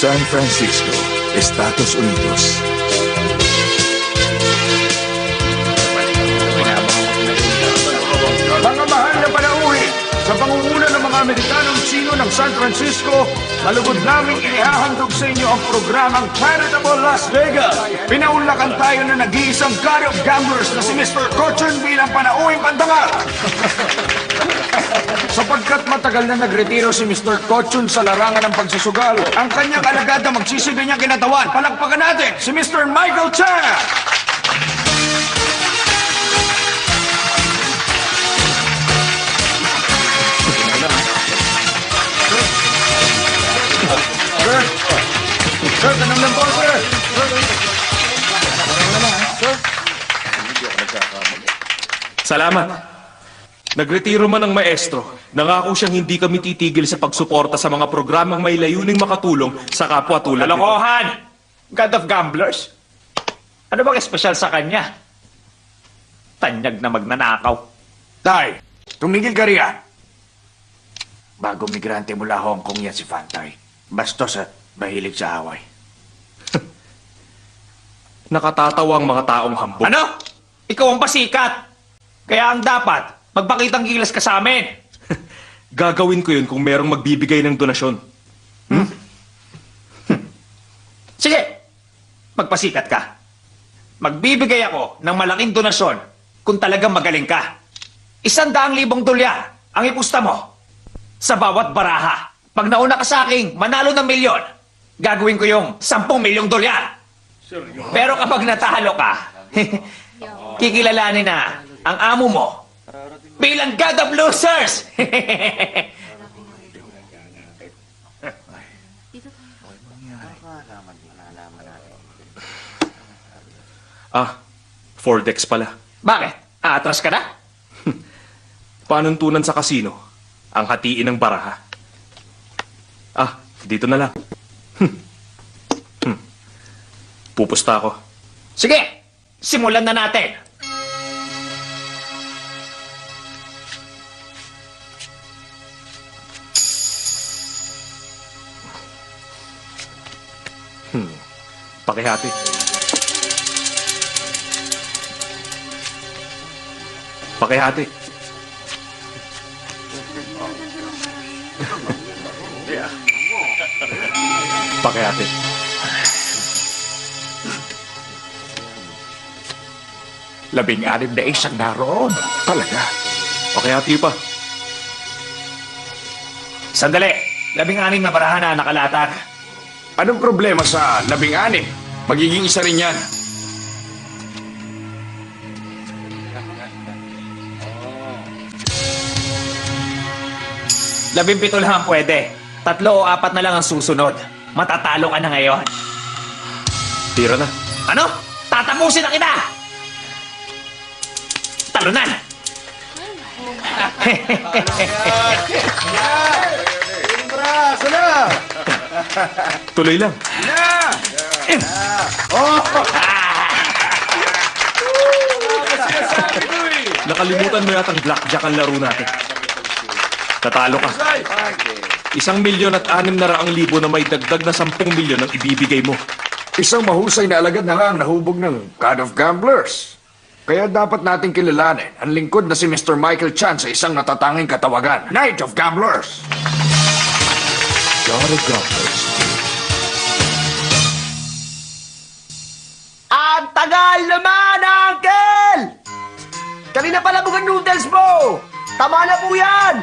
San Francisco, Estados Unidos. Mga mahal na panauhi, sa pangunguna ng mga Amerikanong Chino ng San Francisco, malugod naming inihahandog sa inyo ang programang Charitable Las Vegas. Pinaunlakan tayo na nag-iisang god of gamblers na si Mr. Cochran bilang panauhing pandangal. Sapagkat matagal na nagretiro si Mr. Cochran sa larangan ng pagsusugal, ang kanyang alagad na magsisilbi niyang kinatawan, palakpakan natin si Mr. Michael Chan! Sir, tanong lang po, sir. Salamat. Nagretiro man ang maestro, nangako siyang hindi kami titigil sa pagsuporta sa mga programang may layuning makatulong sa kapwa tulad nito. Kalokohan! God of Gamblers? Ano bang espesyal sa kanya? Tanyag na magnanakaw. Tay, tumigil ka riyan. Bago migrante mula Hong Kong yan si Fantay. Bastos at mahilig sa away. Nakatatawa ang mga taong hambog. Ano? Ikaw ang pasikat. Kaya ang dapat, magpakitang gilas ka sa amin. Gagawin ko yun kung merong magbibigay ng donasyon. Sige, magpasikat ka. Magbibigay ako ng malaking donasyon kung talagang magaling ka. 100,000 dolya ang ipusta mo sa bawat baraha. Pag nauna ka sa akin, manalo ng milyon, gagawin ko yung 10 milyong dolyar. Pero kapag natalo ka, kikilalanin na ang amo mo bilang God of Losers. Fordex pala. Bakit? Aatras ka na? Panuntunan sa kasino, ang hatiin ng baraha. Dito na lang. Pupusta ako. Sige, simulan na natin. Pakihati. Pakihati. Pakihati. Labing-anim na isang naroon. Talaga. Pakihati pa. Sandali, 16 na baraha na nakalatag. Anong problema sa labing-anim? Magiging isa rin yan. Labing-pito lang ang pwede. 3 o 4 na lang ang susunod. Matatalo ka na ngayon. Tira na. Ano? Tatapusin na kita! Talunan! Tuloy lang. Nakalimutan mo yatang blackjack ang laro natin. Tatalo ka. 1,600,000 na may dagdag na 10 milyon ang ibibigay mo. Isang mahusay na alagad na nga ang nahubog ng God of Gamblers. Kaya dapat nating kilalanin ang lingkod na si Mr. Michael Chan sa isang natatanging katawagan, Knight of Gamblers. God of Gamblers. Ang tagal naman, Uncle! Kanina pa labog ang noodles mo! Tama na po yan!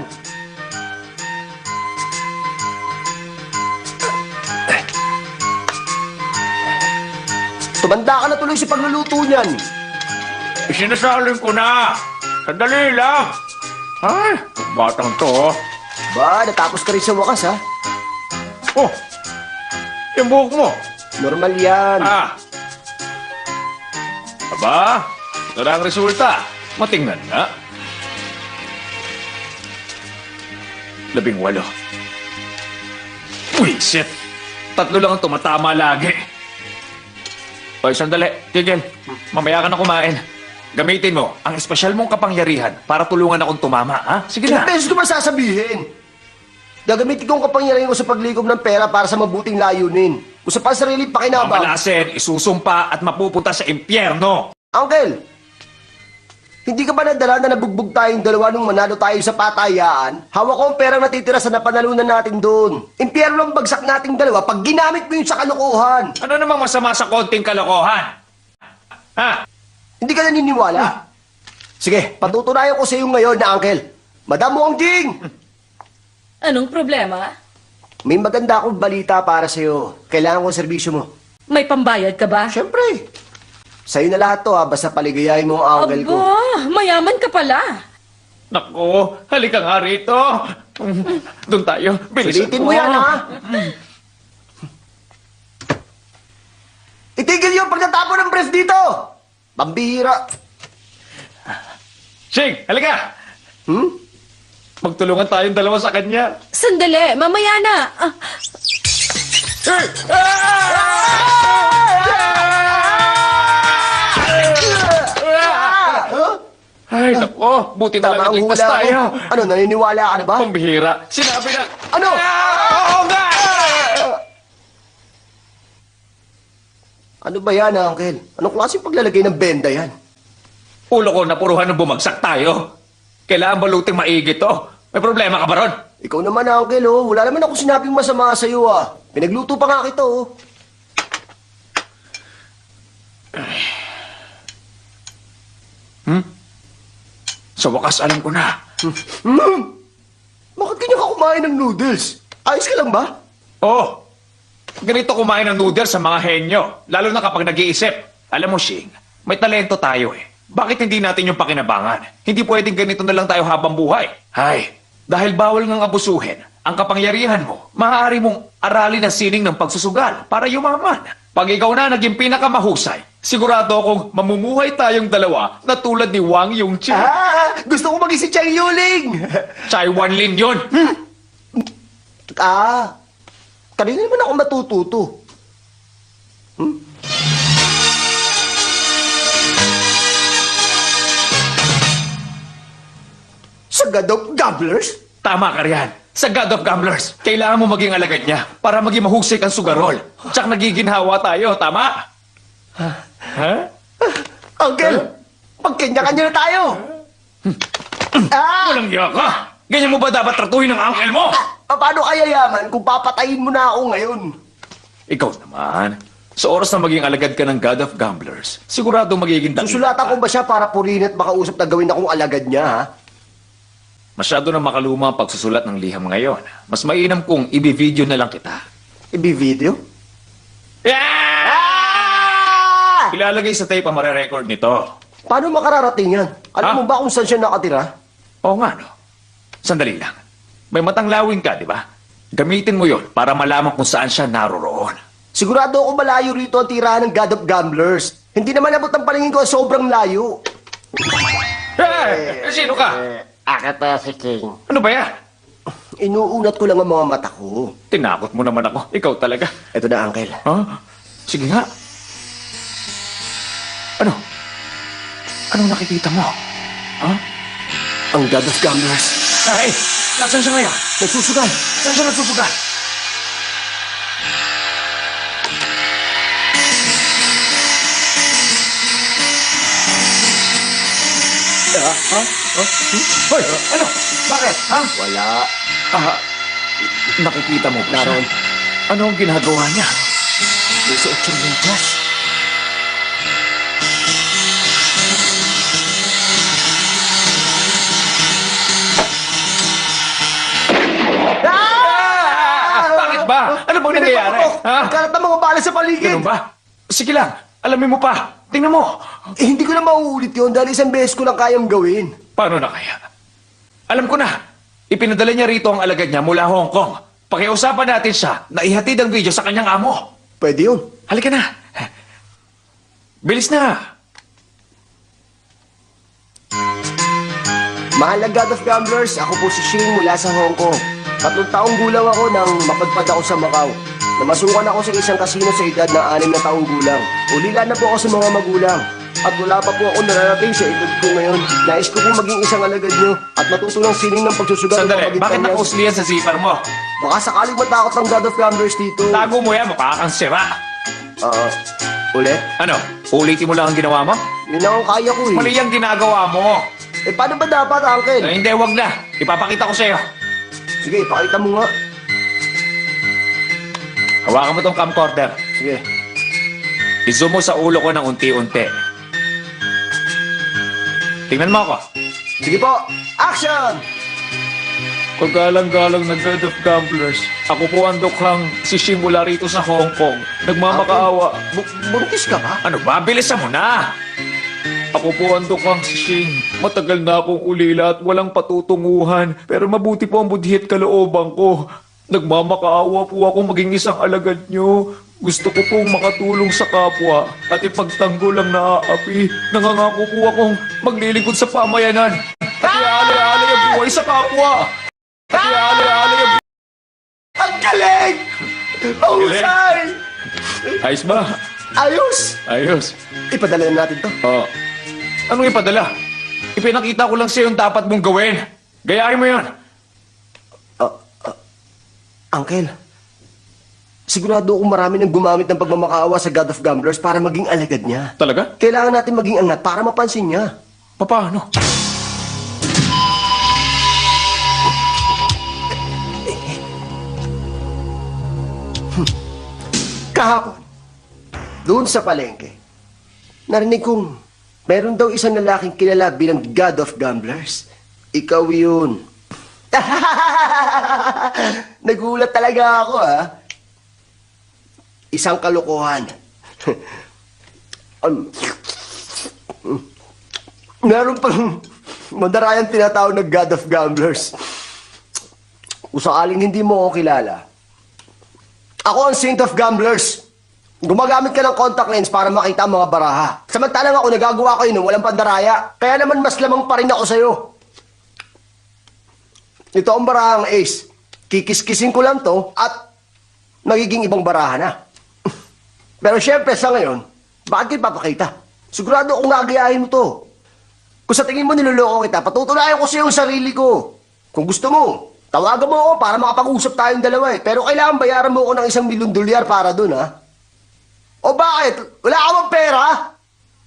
Tumanda ka na tuloy sa pagluluto niyan. Sinasaling ko na! Sandali lang! Ay, batang to. Ba, natapos ka rin sa wakas, ha? Oh, yung buhok mo. Normal yan. Aba, ito na ang resulta. Matingnan na. 18. Wisit! 3 lang ang tumatama lagi. Hoy, sandali. Tigil. Mamaya ka na kumain. Gamitin mo ang espesyal mong kapangyarihan para tulungan akong tumama, ha? Sige Ilang na. beses ko ba sasabihin? Gagamitin ko ang kapangyarihan ko sa paglikom ng pera para sa mabuting layunin. Kung sa pansariling pakinabang... Mamalasin, isusumpa at mapupunta sa impyerno. Uncle, hindi ka ba nadala na nabugbog tayong dalawa nung manalo tayo sa patayaan? Hawak ko ang perang natitira sa napanalunan natin doon. Impyerno ang bagsak nating dalawa pag ginamit mo yun sa kalokohan. Ano namang masama sa konting kalokohan? Ha? Hindi ka naniniwala? Sige, patutunayan ko sa iyo ngayon na, Uncle. Madam Wongjing! Anong problema? May maganda akong balita para sa iyo. Kailangan ko ang serbisyo mo. May pambayad ka ba? Siyempre. Sa'yo na lahat to, ha. Basta paligayahin mo ang uncle ko. Aba, mayaman ka pala. Naku, halika nga rito. Doon tayo. Bilisan Sulitin mo yan, ha? Itigil yung pagtatapon ng brief dito! Pambihira. Shing, halika. Hmm? Magtulungan tayong dalawa sa kanya. Sandali, mamaya na. Ay, naku, buti na Tama lang ang nagligtas hula ko. tayo. Ano, naniniwala ka na ba? Pambihira. Sinabi na... Ano? Oo nga! Ano ba yan, Uncle? Anong klaseng paglalagay ng benda yan? Ulo ko napuruhan ng bumagsak tayo. Kailangan baluting maigi to. May problema ka ba ron? Ikaw naman, Uncle, oh. Wala naman ako sinabing masama sa'yo, ah. Pinagluto pa nga kita, oh. Sa wakas, alam ko na. Hmm? Bakit ganyan ka kumain ng noodles? Ayos ka lang ba? Oh, ganito kumain ng noodles sa mga henyo. Lalo na kapag nag-iisip. Alam mo, Shing, may talento tayo eh. Bakit hindi natin yung pakinabangan? Hindi pwedeng ganito na lang tayo habang buhay. Hay, dahil bawal ngang abusuhin ang kapangyarihan mo, maaari mong aralin ang sining ng pagsusugal para yumaman. Pag ikaw na naging pinakamahusay, sigurado akong mamumuhay tayong dalawa na tulad ni Wang Yongqing. Ah! Gusto ko maging si Chang Yuling! Chai Wanlin yun. Ah! Kanina naman ako matututo. Sa Gadok Gobblers? Tama ka riyan. Sa God of Gamblers, kailangan mo maging alagad niya para maging mahusay kang sugarol. Tsak nagiginhawa tayo, tama? Ha? Uncle, magkanya-kanya na tayo. Ah! Walang iya ka! Ganyan mo ba dapat tratuhin ng uncle mo? Paano kaya yaman kung papatayin mo na ako ngayon? Ikaw naman. Sa oras na maging alagad ka ng God of Gamblers, sigurado magiging dakila. Susulatan ko ba siya para purihin at makausap na gawin akong alagad niya, ha? Masyado na makaluma ang pagsusulat ng liham ngayon. Mas mainam kung ibi-video na lang kita. Ibi-video? Yeah! Ah! Ilalagay sa tape ang mare-record nito. Paano makararating yan? Alam Ha? mo ba kung saan siya nakatira? Oo nga, no? Sandali lang. May matang lawin ka, di ba? Gamitin mo yon para malaman kung saan siya naroroon. Sigurado ako malayo rito ang tirahan ng God of Gamblers. Hindi naman abot ang palingin ko sobrang layo. Hey! Sino ka? Ako to si King. Ano ba yan? Inuunat ko lang ang mga mata ko. Tinakot mo naman ako. Ikaw talaga. Ito na, Uncle. Ha? Sige nga. Ano? Anong nakikita mo? Ha? Ang God of Gamblers. Ay! Nasaan siya ngayon? Nagsusugal. Saan siya nagsusugal? Hoy! Ano? Bakit? Ha? Wala. Ah, nakikita mo ba siya? Naroon. Ano ang ginagawa niya? May suot siyang medyas. Bakit ba? Ano bang nangyayari? Ha? Karat ng mga bala sa paligid. Ganun ba? Sige lang. Alamin mo pa. Tingnan mo. Eh, hindi ko na mauulit yun dahil isang beses ko lang kayang gawin. Paano na kaya? Alam ko na. Ipinadala niya rito ang alagad niya mula Hong Kong. Pakiusapan natin siya na ihatid ang video sa kanyang amo. Pwede yun. Halika na. Bilis na. Mahal na God of Gamblers, ako po si Shing mula sa Hong Kong. 3 taong gulang ako nang mapadpad ako sa Macau. Namasukan ako sa isang kasino sa edad na 6 na taong gulang. Ulila na po ako sa mga magulang. At wala pa po ako nararating sa edad ko ngayon. Nais ko po maging isang alagad nyo at matuto ng sining ng pagsusugat. Sandali, bakit nakausli yan sa zipper mo? Baka sakaling matakot ang God of Gamblers dito. Tago mo yan, mukha kang sira. Ulit? Ano, ulitin mo lang ang ginawa mo? Yun lang ang kaya ko eh. Mali yung ginagawa mo. Eh, paano ba dapat, Uncle? Hindi, wag na. Ipapakita ko sa'yo. Sige, ipakita mo nga. Hawakan mo tong camcorder. Sige. I-zoom mo sa ulo ko ng unti-unti. Tingnan mo ako. Sige po, action! Paggalang-galang na God of Gamblers, ako po ang dukhang sisimula rito sa Hong Kong. Nagmamakaawa. Buntis ka ba? Ano ba? Bilisan mo na! Ako po ang dukhang si Shing. Matagal na akong ulila at walang patutunguhan. Pero mabuti po ang budhi at kalooban ko. Nagmamakaawa po ako maging isang alagad nyo. Gusto ko pong makatulong sa kapwa at ipagtanggol ang naaapi. Nangangako po akong maglilingkod sa pamayanan. At iaalay-alay ang buhay sa kapwa. At iaalay-alay ang Ang galing! Mahusay! Ayos ba? Ayos! Ayos. Ipadala na natin to. Oh. Anong ipadala? Ipinakita ko lang sa'yo yung dapat mong gawin. Gayahin mo yan. Uncle, sigurado akong marami nang gumamit ng pagmamakaawa sa God of Gamblers para maging alagad niya. Talaga? Kailangan natin maging angat para mapansin niya. Paano? Kahapon, doon sa palengke, narinig kong meron daw isang lalaking kilala bilang God of Gamblers. Ikaw yun. Nagulat talaga ako, ha? Isang kalokohan. Meron pang madarayang tinatawag na God of Gamblers. Kung sakaling hindi mo ako kilala, ako ang Saint of Gamblers. Gumagamit ka ng contact lens para makita ang mga baraha. Samantalang ako nagagawa ko yun ng walang pandaraya. Kaya naman mas lamang pa rin ako sa'yo. Ito ang barahang ace. Kikis-kisin ko lang to at magiging ibang baraha na. Pero syempre sa ngayon, bakit kita papakita? Sigurado akong nagayahin mo to. Kung sa tingin mo niloloko kita, patutunayan ko sa iyo ang sarili ko. Kung gusto mo, tawagan mo ako para makapag-usap tayong dalawa eh. Pero kailangan bayaran mo ako ng $1,000,000 para dun, ha? O bakit? Wala ka bang pera?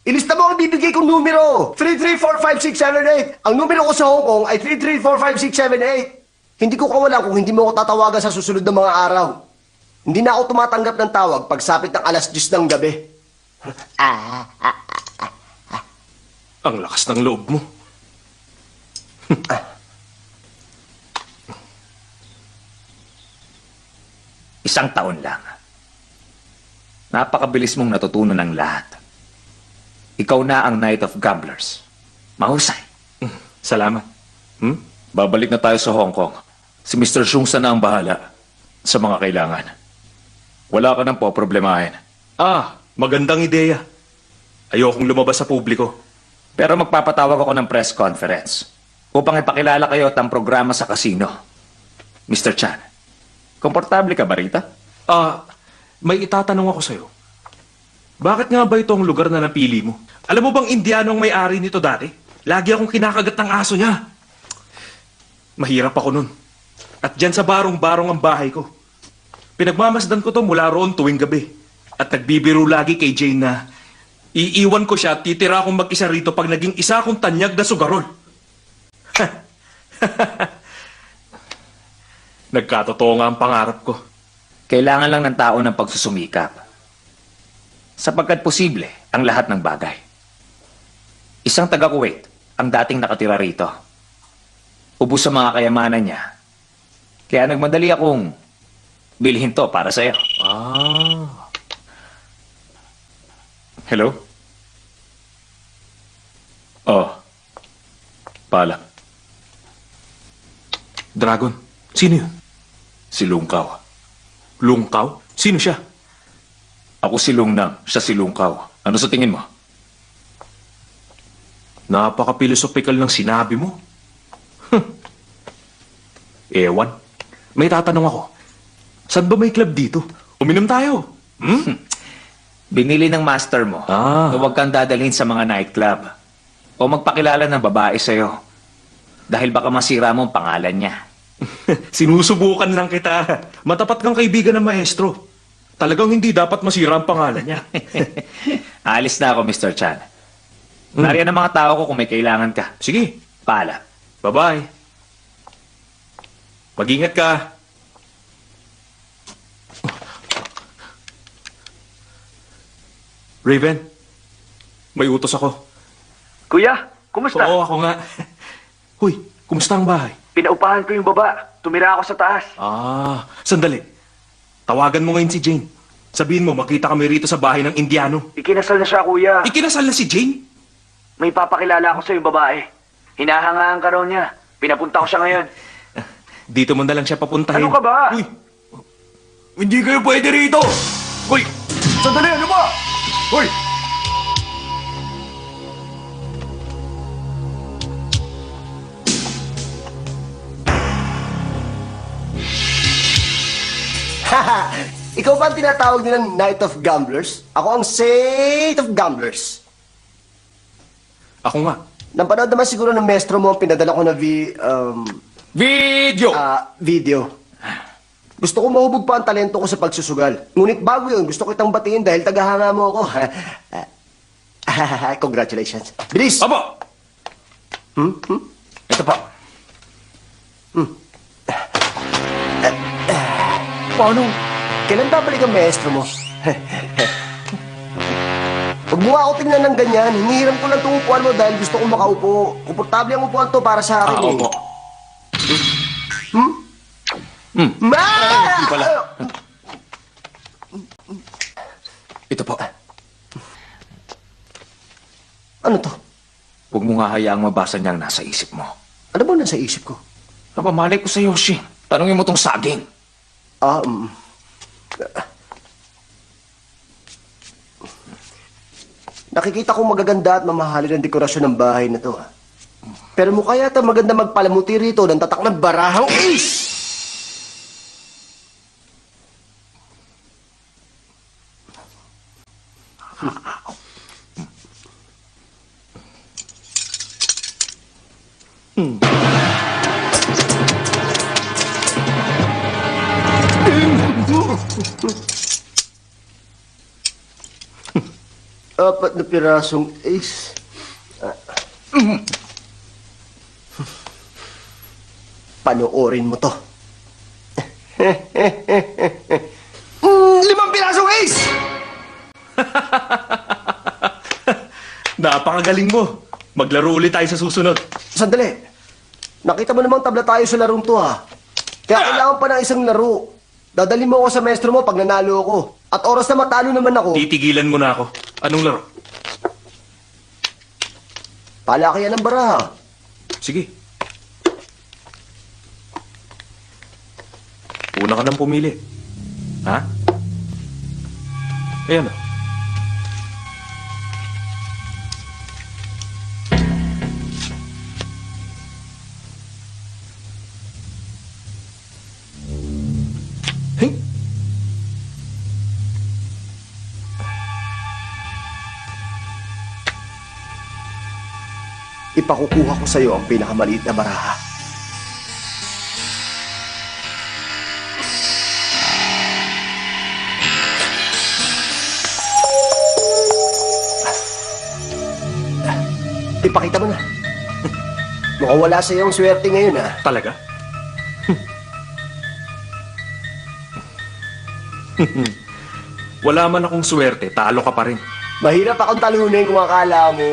Ilista mo ang bibigay kong numero. 334567 Ang numero ko sa Hong Kong ay 334567 Hindi ko kawalan kung hindi mo ako tatawagan sa susunod na mga araw. Hindi na ako tumatanggap ng tawag pagsapit ng 10:00 ng gabi. Ang lakas ng loob mo. Isang taon lang. Napakabilis mong natutunan ang lahat. Ikaw na ang Knight of Gamblers. Mahusay. Salamat. Babalik na tayo sa Hong Kong. Si Mr. Shungsa na ang bahala sa mga kailangan. Wala ka nang poproblemahin. Magandang ideya. Ayokong lumabas sa publiko. Pero magpapatawag ako ng press conference upang ipakilala kayo at ang programa sa casino. Mr. Chan, komportable ka ba rito? May itatanong ako sa'yo. Bakit nga ba itong lugar na napili mo? Alam mo bang Indiano ang may-ari nito dati? Lagi akong kinakagat ng aso niya. Mahirap ako nun. At dyan sa barong-barong ang bahay ko. Pinagmamasdan ko to mula roon tuwing gabi. At nagbibiro lagi kay Jane na iiwan ko siya at titira akong mag-isa rito pag naging isa akong tanyag na sugarol. Nagkatotoo nga ang pangarap ko. Kailangan lang ng tao ng pagsusumikap. Sapagkat posible ang lahat ng bagay. Isang taga-Kuwait ang dating nakatira rito. Ubus sa mga kayamanan niya. Kaya nagmadali akong bilhin to para sa'yo. Hello? Paalam. Dragon, sino yun? Si Lungkaw. Lungkaw? Sino siya? Ako si Lungnam, siya si Lungkaw. Ano sa tingin mo? Napaka-philosophical ng sinabi mo. Ewan. May tatanong ako. Saan ba may club dito? Uminom tayo. Binili ng master mo Ah. na huwag kang dadalhin sa mga nightclub o magpakilala ng babae sa'yo dahil baka masira mo ang pangalan niya. Sinusubukan lang kita. Matapat kang kaibigan ng maestro. Talagang hindi dapat masira ang pangalan niya. Alis na ako, Mr. Chan. Nariyan ang mga tao ko kung may kailangan ka. Sige, Paalam. bye-bye. Mag-ingat ka. Raven, may utos ako. Kuya, kumusta? Oo, ako nga. Huy, kumusta ang bahay? Pinaupahan ko yung baba. Tumira ako sa taas. Ah, sandali. Tawagan mo ngayon si Jane. Sabihin mo, makita kami rito sa bahay ng Indiano. Ikinasal na siya, kuya. Ikinasal na si Jane? May papakilala ako sa yung babae. Hinahangaan ka raw niya. Pinapunta ko siya ngayon. Dito mo na lang siya papuntahin. Ano ka ba? Uy, hindi kayo pwede rito! Uy! Sandali, ano ba? Uy! Ikaw ba ang tinatawag nilang Night of Gamblers? Ako ang Saint of Gamblers. Ako nga. Napanood naman siguro ng maestro mo ang pinadala ko na Video! video. Gusto ko mahubog pa ang talento ko sa pagsusugal. Ngunit bago yun, gusto ko kitang batiin dahil tagahanga mo ako. Congratulations. Bilis! Opo! Ito po. Paano? Kailan babalik ang maestro mo? Huwag mo ako tingnan ng ganyan. Hinihiram ko lang itong upuan mo dahil gusto ko makaupo. Komportable ang upuan to para sa akin. Opo. Ma! Pala. Ito po. Ano to? Huwag mo nga hayaang mabasa niyang nasa isip mo. Ano ba nasa isip ko? Napamalay ko sa Yoshi. Tanungin mo tong saging. Nakikita kong magaganda at mamahalin ang dekorasyon ng bahay na to. Pero mukha yata maganda magpalamuti rito ng tatak ng barahang ace! Apat na pirasong ace. Panoorin mo to. 5 pirasong ace! Napakagaling mo. Maglaro ulit tayo sa susunod. Sandali. Nakita mo namang tabla tayo sa larong to, ha? Kaya kailangan pa ng isang laro. Dadali mo ako sa maestro mo pag nanalo ako. At oras na matalo naman ako, Titigilan mo na ako. Anong laro? palakayan ng baraha. Sige. Una ka nang pumili. Ha? Ayan o. Hey! Ipakukuha ko sa'yo ang pinakamaliit na baraha. Ipakita mo na. Mukhang wala sa'yo ang swerte ngayon, ha? Talaga? Wala man akong swerte, talo ka pa rin. Mahirap akong talunin kung akala mo.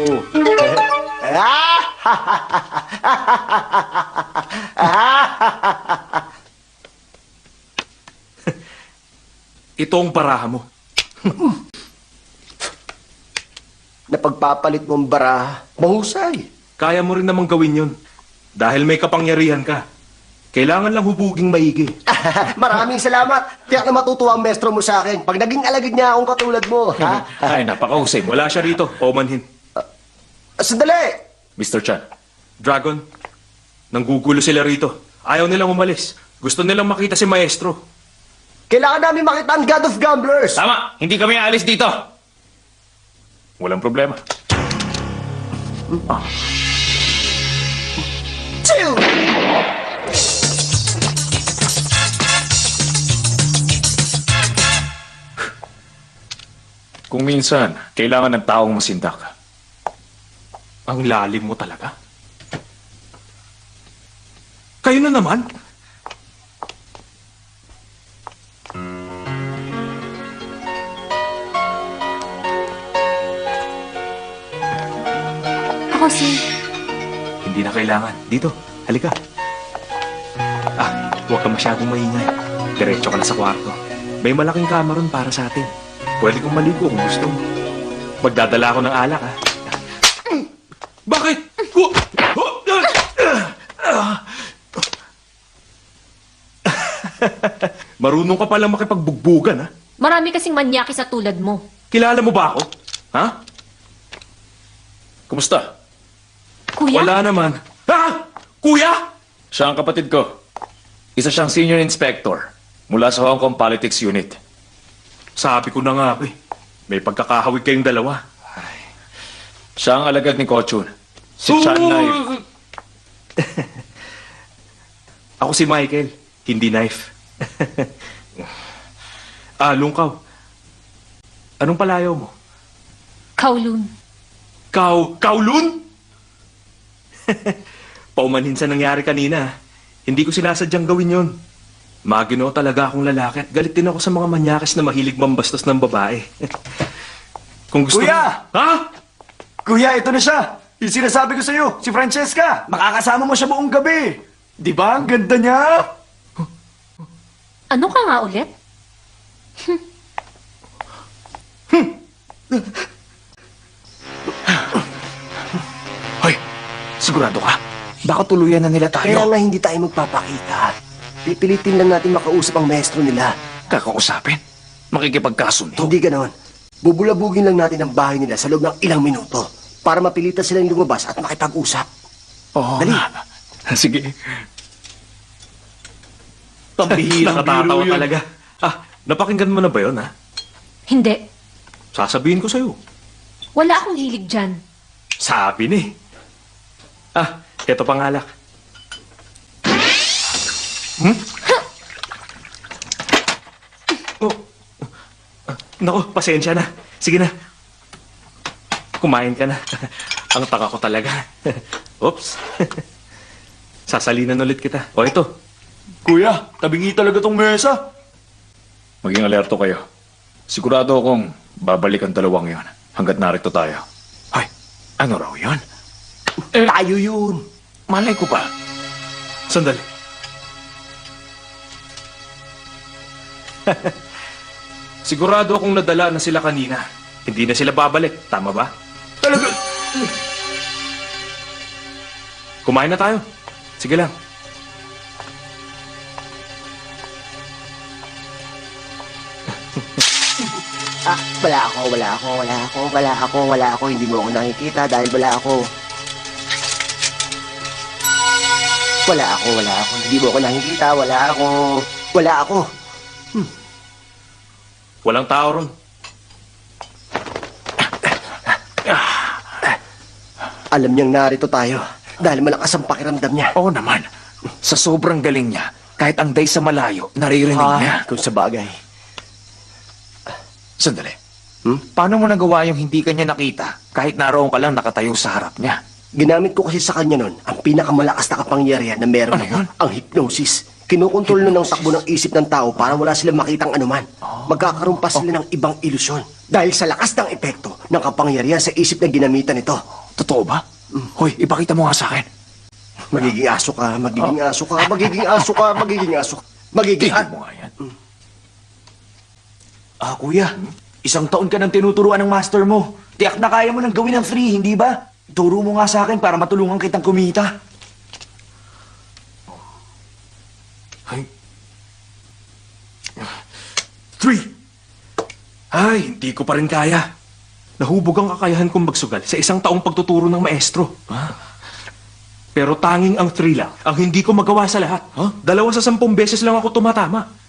Ito ang baraha mo. Napagpapalit mo ang baraha, mahusay. Kaya mo rin namang gawin yun. Dahil may kapangyarihan ka. Kailangan lang hubuging maigi. Maraming salamat. Tiyak na matutuwa ang mestro mo sa akin pag naging alagad niya akong katulad mo, ha? Ay, napakahusay mo. Wala siya rito, paumanhin. Sandali! Mr. Chan. Dragon, nanggugulo sila rito. Ayaw nilang umalis. Gusto nilang makita si Maestro. Kailangan namin makita ang God of Gamblers. Tama! Hindi kami aalis dito. Walang problema. Chill! Kung minsan, kailangan ng taong masindak. Ang lalim mo talaga. Kayo na naman. Ako si... Hindi na kailangan. Dito, halika. Huwag ka masyadong maingay. Diretso ka na sa kwarto. May malaking kama ron para sa atin. Pwede kong maligo kung gusto mo. Magdadala ako ng alak, ha? Bakit? Marunong ka palang makipagbugbugan, ha? Marami kasing manyaki sa tulad mo. Kilala mo ba ako? Ha? Kumusta? Kuya? Wala naman. Ha? Kuya? Siya ang kapatid ko. Isa siyang senior inspector mula sa Hong Kong Politics Unit. Sabi ko na nga, may pagkakahawig kayong dalawa. Siya ang alagad ni Kochun. Si Chan Knife. Ako si Michael, hindi Knife. Lungkaw. Anong palayaw mo? Kowloon. Kowloon? Paumanhin sa nangyari kanina. Hindi ko sinasadyang gawin yon. Magino talaga akong lalaki at galit din ako sa mga manyakis na mahilig mambastos ng babae. Kung gusto Kuya! mo... Ha? Kuya, ito na siya. Yung sinasabi ko sa'yo, si Francesca. Makakasama mo siya buong gabi. Di ba? Ang ganda niya. Ano ka nga ulit? Hoy, sigurado ka? Baka tuluyan na nila Kaya nga hindi tayo magpapakita. Pipilitin lang natin makausap ang maestro nila. Kakausapin? Makikipagkasundo? Hindi ganon. Bubulabugin lang natin ang bahay nila sa loob ng ilang minuto para mapilitan silang lumabas at makipag-usap. Oo Dali. nga. Sige. Pambihira ka tatawa talaga. Napakinggan mo na ba yun, ha? Hindi. Sasabihin ko sa'yo. Wala akong hilig dyan. Sabi na eh. Eto pangalak. Naku, pasensya na. Sige na. Kumain ka na. Ang taka ko talaga. Oops. Sasalinan ulit kita. O ito. Kuya, tabingi talaga tong mesa. Maging alerto kayo. Sigurado akong babalik ang dalawang yon hanggat narito tayo. Hoy, ano raw yon? Tayo yun. Malay ko ba? Sandali. Sigurado akong nadala na sila kanina. Hindi na sila babalik. Tama ba? Talaga. Kumain na tayo. Sige lang. Wala ako. Hindi mo ako nakikita dahil wala ako. Hindi mo ako nakikita, wala ako. Walang tao ron. Alam niyang narito tayo dahil malakas ang pakiramdam niya. Oo naman. Sa sobrang galing niya, kahit ang day sa malayo, naririnig niya. Kung sa bagay. Sandali. Paano mo nagawa yung hindi kanya nakita kahit naroon ka lang nakatayo sa harap niya? Ginamit ko kasi sa kanya nun ang pinakamalakas na kapangyarihan na meron. Ano yun? Ang hypnosis. Kinukontrol nun ang takbo ng isip ng tao para wala silang makitang anuman. Magkakaroon pa sila ng ibang ilusyon. Dahil sa lakas ng epekto ng kapangyarihan sa isip na ginamitan nito. Totoo ba? Hoy, ipakita mo nga sa akin. Magiging aso ka. Tignan mo nga yan. Kuya, isang taon ka nang tinuturuan ng master mo. Tiyak na kaya mo nang gawin ng free, hindi ba? Turo mo nga sa akin para matulungan kitang kumita. Ay. 3. Ay, hindi ko pa rin kaya. Nahubog ang kakayahan kong magsugal sa isang taong pagtuturo ng maestro. Pero tanging ang 3 lang ang hindi ko magawa sa lahat. 2 sa 10 beses lang ako tumatama.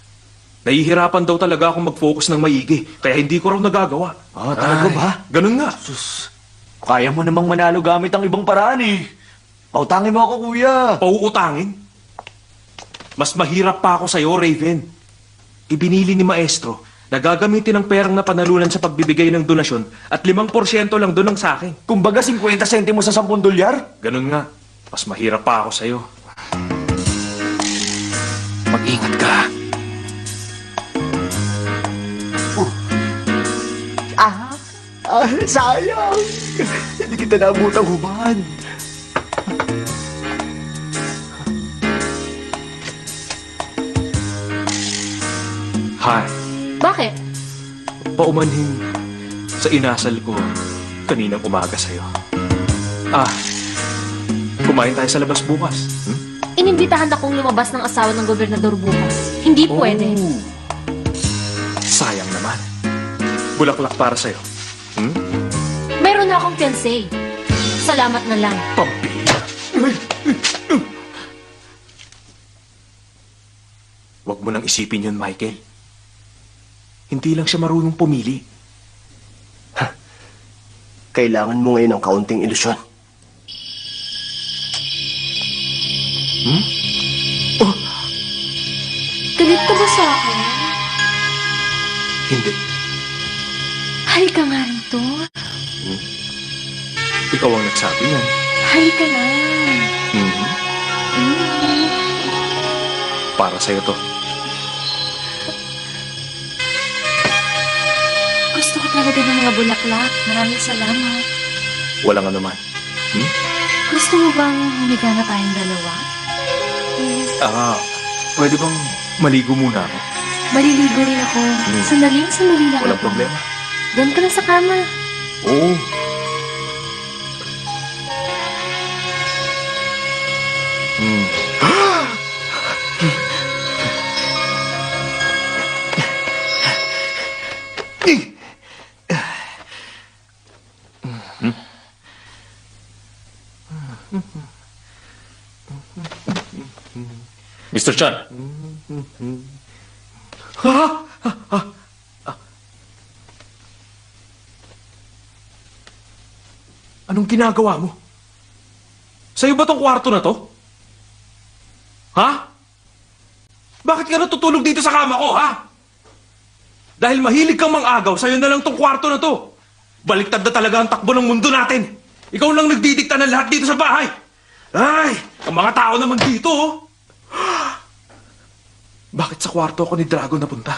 Nahihirapan daw talaga akong mag-focus ng maigi, kaya hindi ko raw nagagawa. Ah, talaga Ay, ba? Ganun nga. Kaya mo namang manalo gamit ang ibang paraan eh. Pautangin mo ako, kuya. Pauutangin? Mas mahirap pa ako sa'yo, Raven. Ibinili ni Maestro na gagamitin ang perang napanalunan sa pagbibigay ng donasyon at 5% lang doon ang sa akin. Kumbaga 50 sentimo sa 10 dolyar? Ganun nga. Mas mahirap pa ako sa'yo. Mag-ingat ka. Sayang! Hindi kita naabutang hubad. Hi. Bakit? Paumanhin sa inasal ko kaninang umaga sa'yo. Kumain tayo sa labas bukas. Inimbitahan akong lumabas ng asawa ng gobernador bukas. Hindi pwede. Sayang naman. Bulaklak para sa'yo. Meron na akong fiancé. Salamat na lang. Pambira. Huwag mo nang isipin yun, Michael. Hindi lang siya marunong pumili. Kailangan mo ngayon ng kaunting ilusyon. Galit ka ba sa akin? Hindi. Halika nga rito. Ikaw ang nagsabi niyan. Halika na. Para sa'yo to. Gusto ko talaga ng mga bulaklak. Maraming salamat. Walang anuman. Gusto mo bang humiga na tayong dalawa? Pwede bang maligo muna ako? Maliligo rin ako. Sandali lang Walang ako. problema. Doon ka na sa kama. Oo. Mr. Chan, Anong ginagawa mo? Sa'yo ba tong kwarto na to? Ha? Bakit ka natutulog dito sa kama ko, ha? Dahil mahilig kang mang-agaw, sa'yo na lang tong kwarto na to. Baliktad na talaga ang takbo ng mundo natin. Ikaw lang nagdidikta ng lahat dito sa bahay. Ay, ang mga tao naman dito, oh. Bakit sa kwarto ako ni Drago napunta?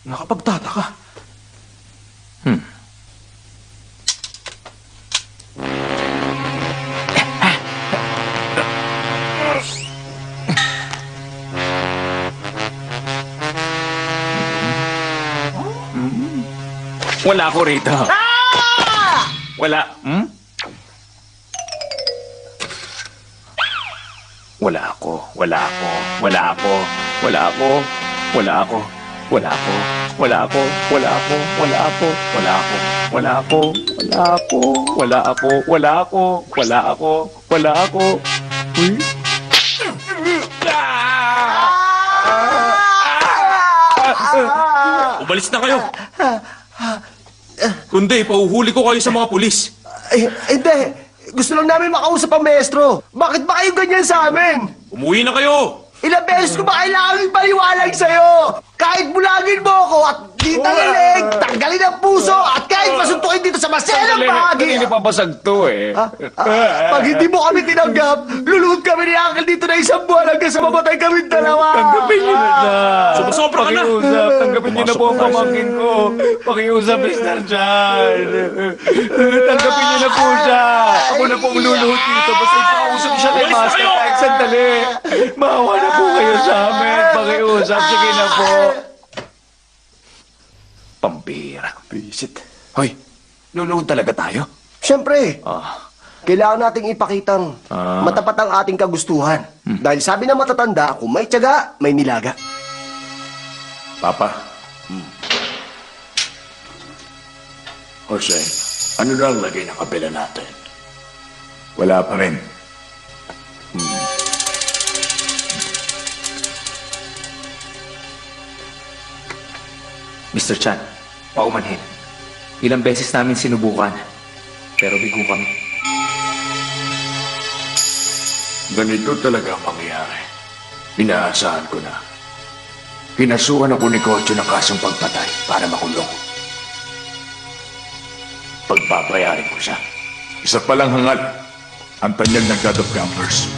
Nakapagtataka. wala ako rito. Wala. Wala ako. Wala ako. Wala ako. Wala ako. Wala ako. Wala ako. Wala ako. Wala ako. Wala ako. Wala ako. Wala ako. Wala ako. Wala ako. Wala ako. Wala ako. Wala ako. Uy. Umalis na kayo. Kundi, pauhuli ko kayo sa mga pulis. Hindi. Gusto lang namin makausap ang maestro. Bakit ba kayo ganyan sa amin? Umuwi na kayo. Ilang beses ko ba kailangan ipaliwanag sa'yo? Kahit bulagin mo ako at di tanggaling, tanggalin ang puso at kahit masuntukin dito sa maselang bahagi. Hindi papasag to eh. Pag hindi mo kami tinanggap, luluhod kami ni Uncle dito na isang buwan hanggang sa mamatay kami dalawa. Tanggapin niyo na. Sumusobra ka na. Pakiusap. Tanggapin niyo na po ang pamangkin ko. Pakiusap, Mr. Chan. Tanggapin niyo na po siya. Ako na po ang luluhod dito. Basta ipakausap siya kay Master. Kahit sandali. Maawa na po kayo sa amin. Pakiusap. Sige na po. Pambira. Visit. Hoy, luluhod talaga tayo? Siyempre, Ah. kailangan nating ipakitang matapat ang ating kagustuhan. Dahil sabi ng matatanda, kung may tiyaga, may nilaga. Papa. Jose, ano na ang lagay ng kabila natin? Wala pa rin. Mr. Chan, paumanhin. Ilang beses namin sinubukan. Pero bigo kami. Ganito talaga ang mangyayari. Inaasahan ko na. Kinasuhan ako ni Kocho ng kasong pagpatay para makulong. Pagbabayarin ko siya. Isa palang hangal. Ang tanyag ng God of Campers.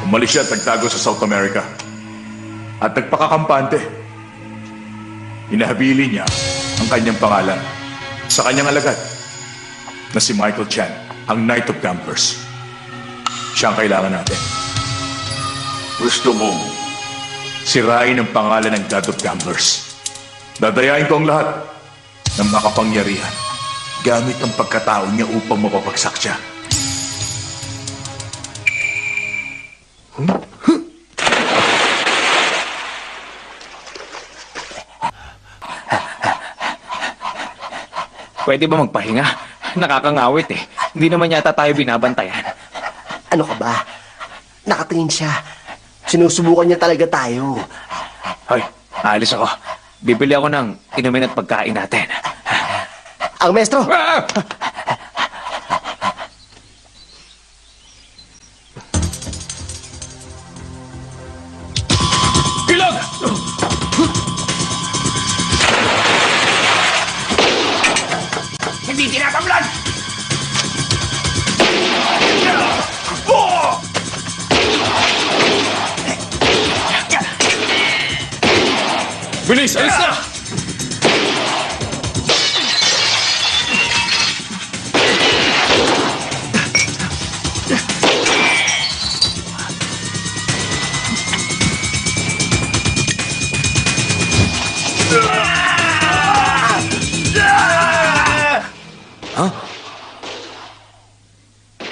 Umalis siya at nagtago sa South America. At nagpakakampante. Inahabili niya ang kanyang pangalan sa kanyang alagad na si Michael Chan, ang Knight of Campers. Siya ang kailangan natin. Gusto mo sirain ang pangalan ng God of Campers. Dadayain ko ang lahat ng makapangyarihan gamit ang pagkatao niya upang mapapagsak siya. Pwede ba magpahinga? Nakakangawit eh. Hindi naman yata tayo binabantayan. Ano ka ba? Nakatingin siya. Sinusubukan niya talaga tayo. Hoy, aalis ako. Bibili ako ng inumin at pagkain natin. Ang maestro! Ilog! Hindi tinatamlan! Bilis! Alis na!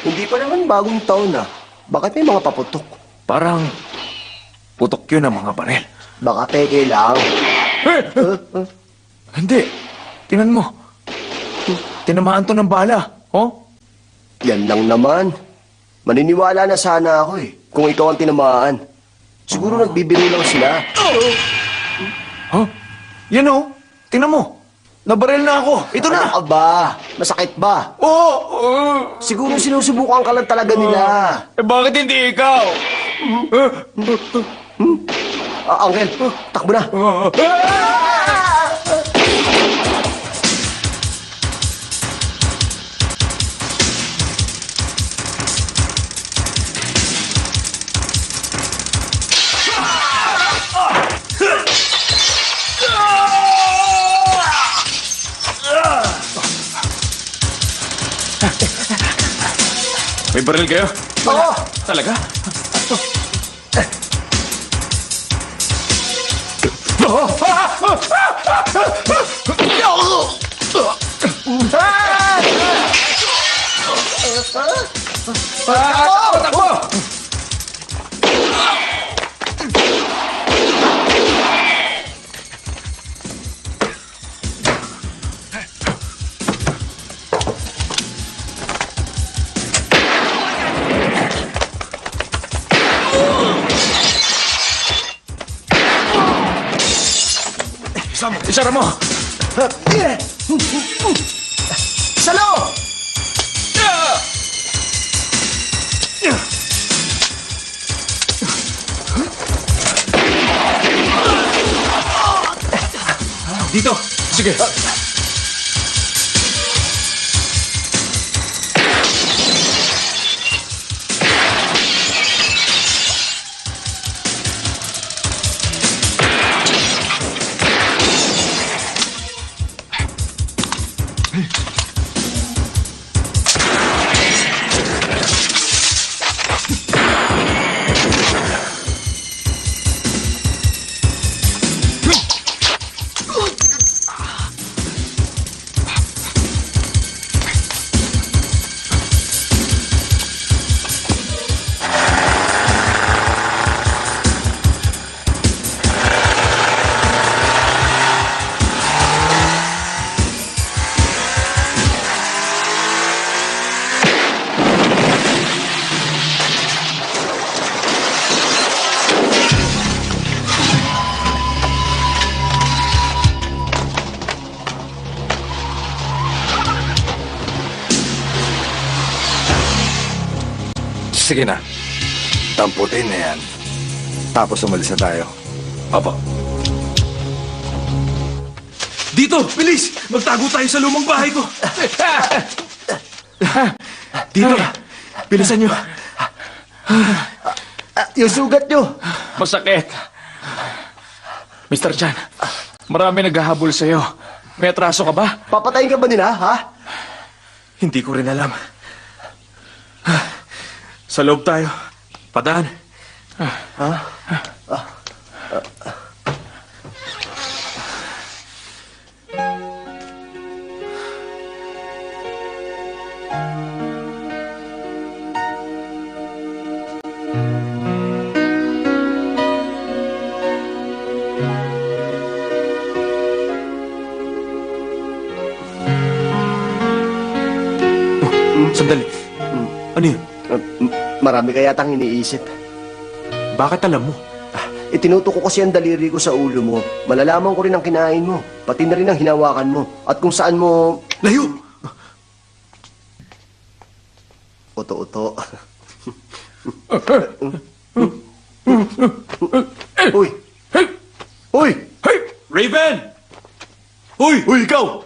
Hindi pa naman bagong taon na. Bakit may mga paputok? Parang putok yun ang mga baril. Baka peke lang. Hindi. Tingnan mo. Tinamaan to ng bala. Oh? Yan lang naman. Maniniwala na sana ako eh, kung ikaw ang tinamaan. Siguro nagbibiro lang sila. Huh? Yan oh. Tingnan mo. Nabaril na ako. Ito na. Ano ka ba? Masakit ba? Oh! Siguro sinusubukan ka lang talaga nila. Eh bakit hindi ikaw? Angel, takbo na. May baril kayo? Oo! Talaga? Takbo! Isara mo! Salo! Dito! Sige! Sige na. Tamputin na yan. Tapos umalis na tayo. Opo. Dito! Bilis! Magtago tayo sa lumang bahay ko! Dito! Bilisan nyo! Yung sugat nyo. Masakit. Mr. Chan, marami naghahabol sa'yo. May atraso ka ba? Papatayin ka ba nila, ha? Hindi ko rin alam. Sa loob tayo. Padaan. Sandali. Ano yun? Marami ka yatang iniisip. Bakit alam mo? Itinuto ko kasi ang daliri ko sa ulo mo. Malalaman ko rin ang kinain mo. Pati na rin ang hinawakan mo. At kung saan mo... Layo! Uto-uto. Uy! Uy! Raven! Uy! Uy, ikaw!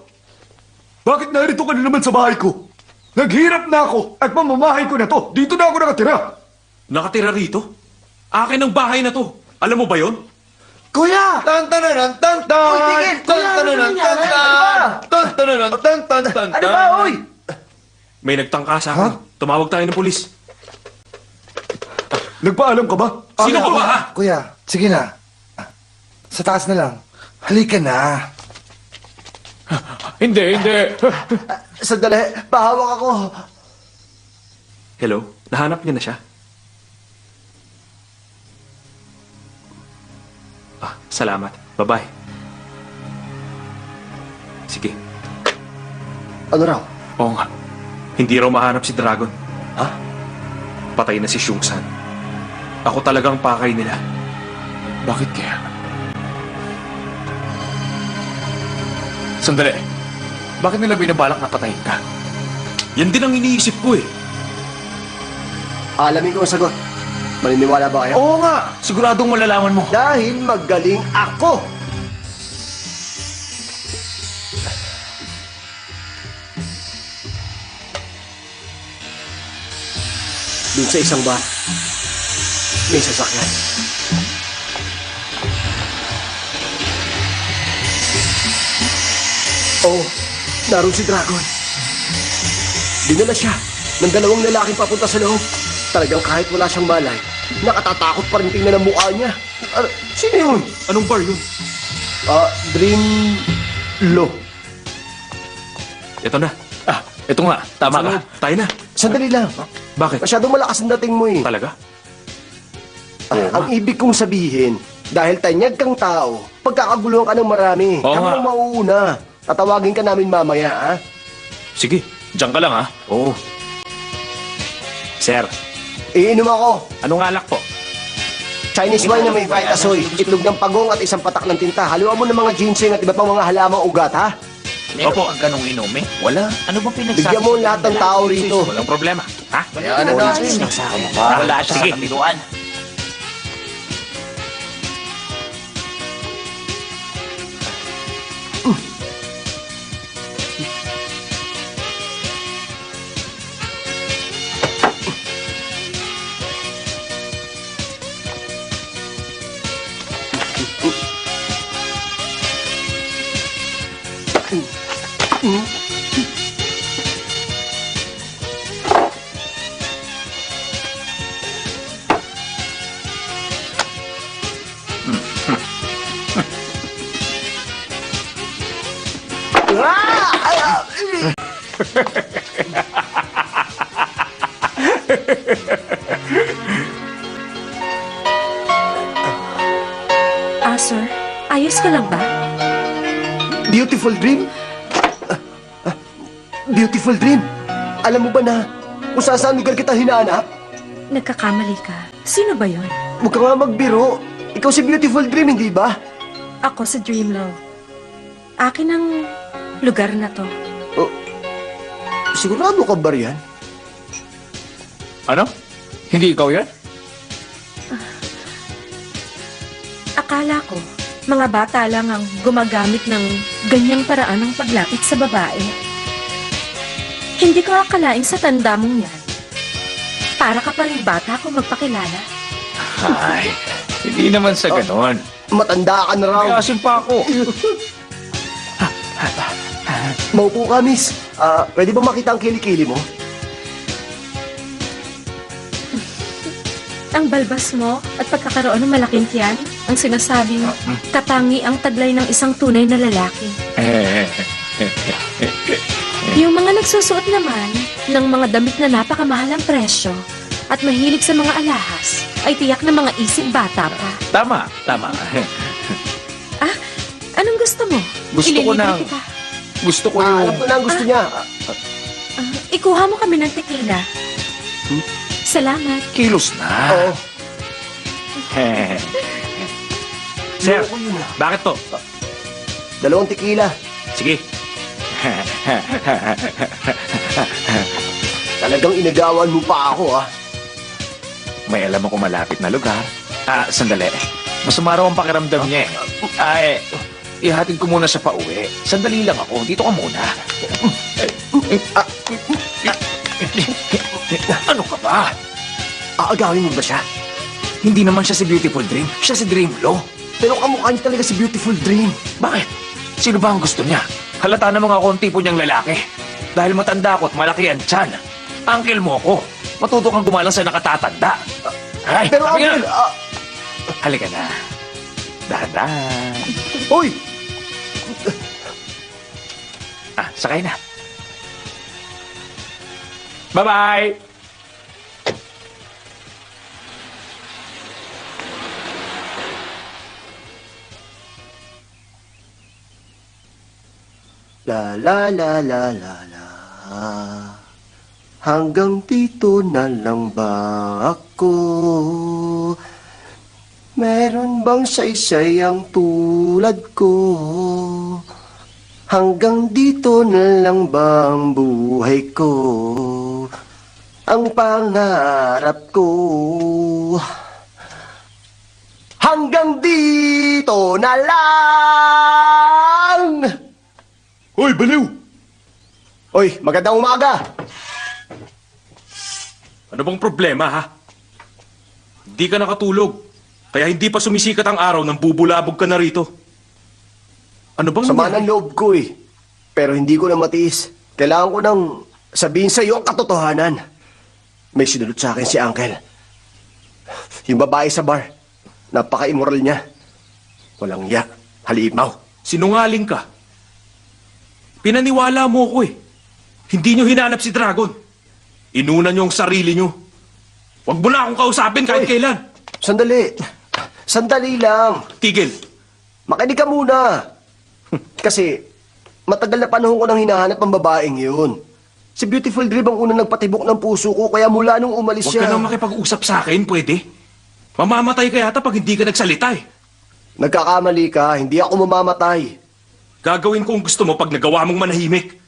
Bakit narito ka na naman sa bahay ko? Naghirap na ako at mamamahay ko na to. Dito na ako nakatira. Nakatira rito? Akin ang bahay na to. Alam mo ba yon? Kuya! Tan-tan-tan-tan-tan! Uy, tigil! Kuya, ano nangyari? Tan-tan-tan-tan-tan! Ano ba, uy? May nagtangka sa akin. Tumawag tayo ng pulis. Nagpaalam ka ba? Sino ka ba, ha? Kuya, sige na. Sa taas na lang. Halika na. Hindi. Sandali, pahawak ako. Hello? Nahanap niyo na siya? Salamat. Bye-bye. Sige. Ano raw? Oo nga. Hindi raw mahanap si Dragon. Ha? Patay na si Shung-san. Ako talagang pakay nila. Bakit kaya? Sandali. Bakit nila binabalak na patayin ka? Yan din ang iniisip ko eh. Alamin ko ang sagot. Maniniwala ba kayo? Oo nga! Siguradong malalaman mo. Dahil magaling ako. Doon sa isang bar, may sasakyan. Oh, naroon si Dragon. Dinala siya ng dalawang lalaking papunta sa loob. Talagang kahit wala siyang malay, nakatatakot pa rin tingnan ang mukha niya. Sino yun? Anong bar yun? Dream Low. Ito na. Ito nga. Tama ka. Tayo na. Sandali lang. Bakit? Masyadong malakas ang dating mo eh. Talaga? Ang ibig kong sabihin, dahil tanyag kang tao, pagkakaguluhan ka ng marami. Oo Kami nga. ang mauuna. Tatawagin ka namin mamaya, ha? Sige. Diyan ka lang, ha? Oo. Sir, Iinom ako. Anong alak po? Chinese wine na may vitasoy, itlog ng pagong at isang patak ng tinta. Haluan mo ng mga ginseng at iba pang mga halamang ugat, ha? Opo. Ang ganong inumin? Wala. Ano ba pinagsasabi? Bigyan mo lahat ng tao rito. Walang problema. Ha? Ano natin? Wala siya sa kabiluan. Sir, ayos ka lang ba? Beautiful dream? Beautiful dream? Alam mo ba na kung saan lugar kita hinahanap? Nagkakamali ka. Sino ba yon? Huwag ka nga magbiro. Ikaw si Beautiful Dream, hindi ba? Ako si Dreamlove. Akin ang lugar na to. Sigurado ka ba riyan? Ano? Hindi ikaw yan? Akala ko, mga bata lang ang gumagamit ng ganyang paraan ng paglapit sa babae. Hindi ko akalain sa tanda mong yan. Para ka pa rin bata kung magpakilala. Ay, hindi naman sa ganon. Matanda ka na raw. May asim pa ako. Maupo ka, miss. Pwede ba makita ang kilikili mo? Ang balbas mo at pagkakaroon ng malaking tiyan, ang sinasabing katangi ang taglay ng isang tunay na lalaki. Yung mga nagsusuot naman ng mga damit na napakamahal ang presyo at mahilig sa mga alahas ay tiyak na mga isip bata pa. Tama. Anong gusto mo? Gusto ko Ililibre ng- kita. Gusto ko yung... Alam ko na ang gusto niya. Ikuha mo kami ng tequila. Salamat. Kilos na. Oo. Sir, Ayoko yun, ah. bakit to? 2 tequila. Sige. Talagang inagawan mo pa ako, ah. May alam ako malapit na lugar. Sandali. Masama raw ang pakiramdam niya eh. Ihatid ko muna sa pauwi. Sandali lang ako. Dito ka muna. Ano ka ba? Aagawin mo ba siya? Hindi naman siya si Beautiful Dream. Siya si Dream Low. Pero kamukha niya talaga si Beautiful Dream. Bakit? Sino ba ang gusto niya? Halata namang ako ang tipo niyang lalaki. Dahil matanda ako at malaki ang tiyan. Uncle mo ako. Matuto kang gumalang sa nakatatanda. Ay, Pero sabi nga. Uncle, Halika na. Dahan-dahan. Hoy! Sakay na. Bye-bye! La la la la la la. Hanggang dito na lang ba ako? Meron bang saysay ang tulad ko? Hanggang dito na lang ba ang buhay ko? Ang pangarap ko. Hanggang dito na lang! Hoy, baliw! Oy, magandang umaga! Ano bang problema, ha? Hindi ka nakatulog. Kaya hindi pa sumisikat ang araw nang bubulabog ka na rito. Ano bang Sama nangyari? ng loob ko eh. Pero hindi ko na matiis. Kailangan ko nang sabihin sa iyo ang katotohanan. May sinulot sa akin si Uncle. Yung babae sa bar. Napaka-immoral niya. Walang yak. Halimaw. Sinungaling ka. Pinaniwala mo ko eh. Hindi nyo hinanap si Dragon. Inuna nyo ang sarili nyo. Huwag mo na akong kausapin kahit Oy. kailan. Sandali. Sandali lang. Tigil. Makinig ka muna. Kasi matagal na panahon ko nang hinahanap ang babaeng yun. Si Beautiful Dream ang unang nagpatibok ng puso ko kaya mula nung umalis Huwag siya. ka nang makipag-usap sa akin, pwede? Mamamatay ka yata pag hindi ka nagsalita eh. Nagkakamali ka, hindi ako mamamatay. Gagawin ko ang gusto mo pag nagawa mong manahimik.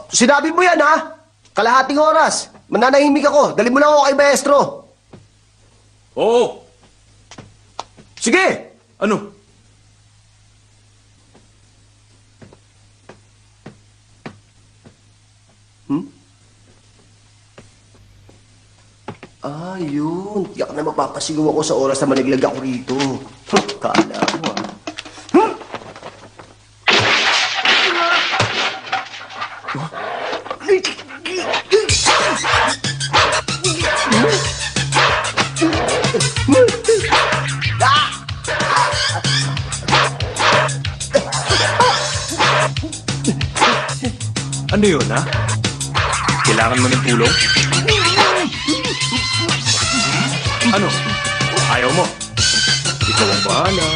Sinabi mo yan, ha? Kalahating oras. Mananahimik ako. Dali mo lang ako kay maestro. Oo. Sige! Ano? Yun. Tiyak na mapapasigaw ako sa oras na malaglag ako rito. Kala mo, ah. Ano yun, ha? Kailangan mo ng tulong? Ano? Ayaw mo? Ikaw ang bahala.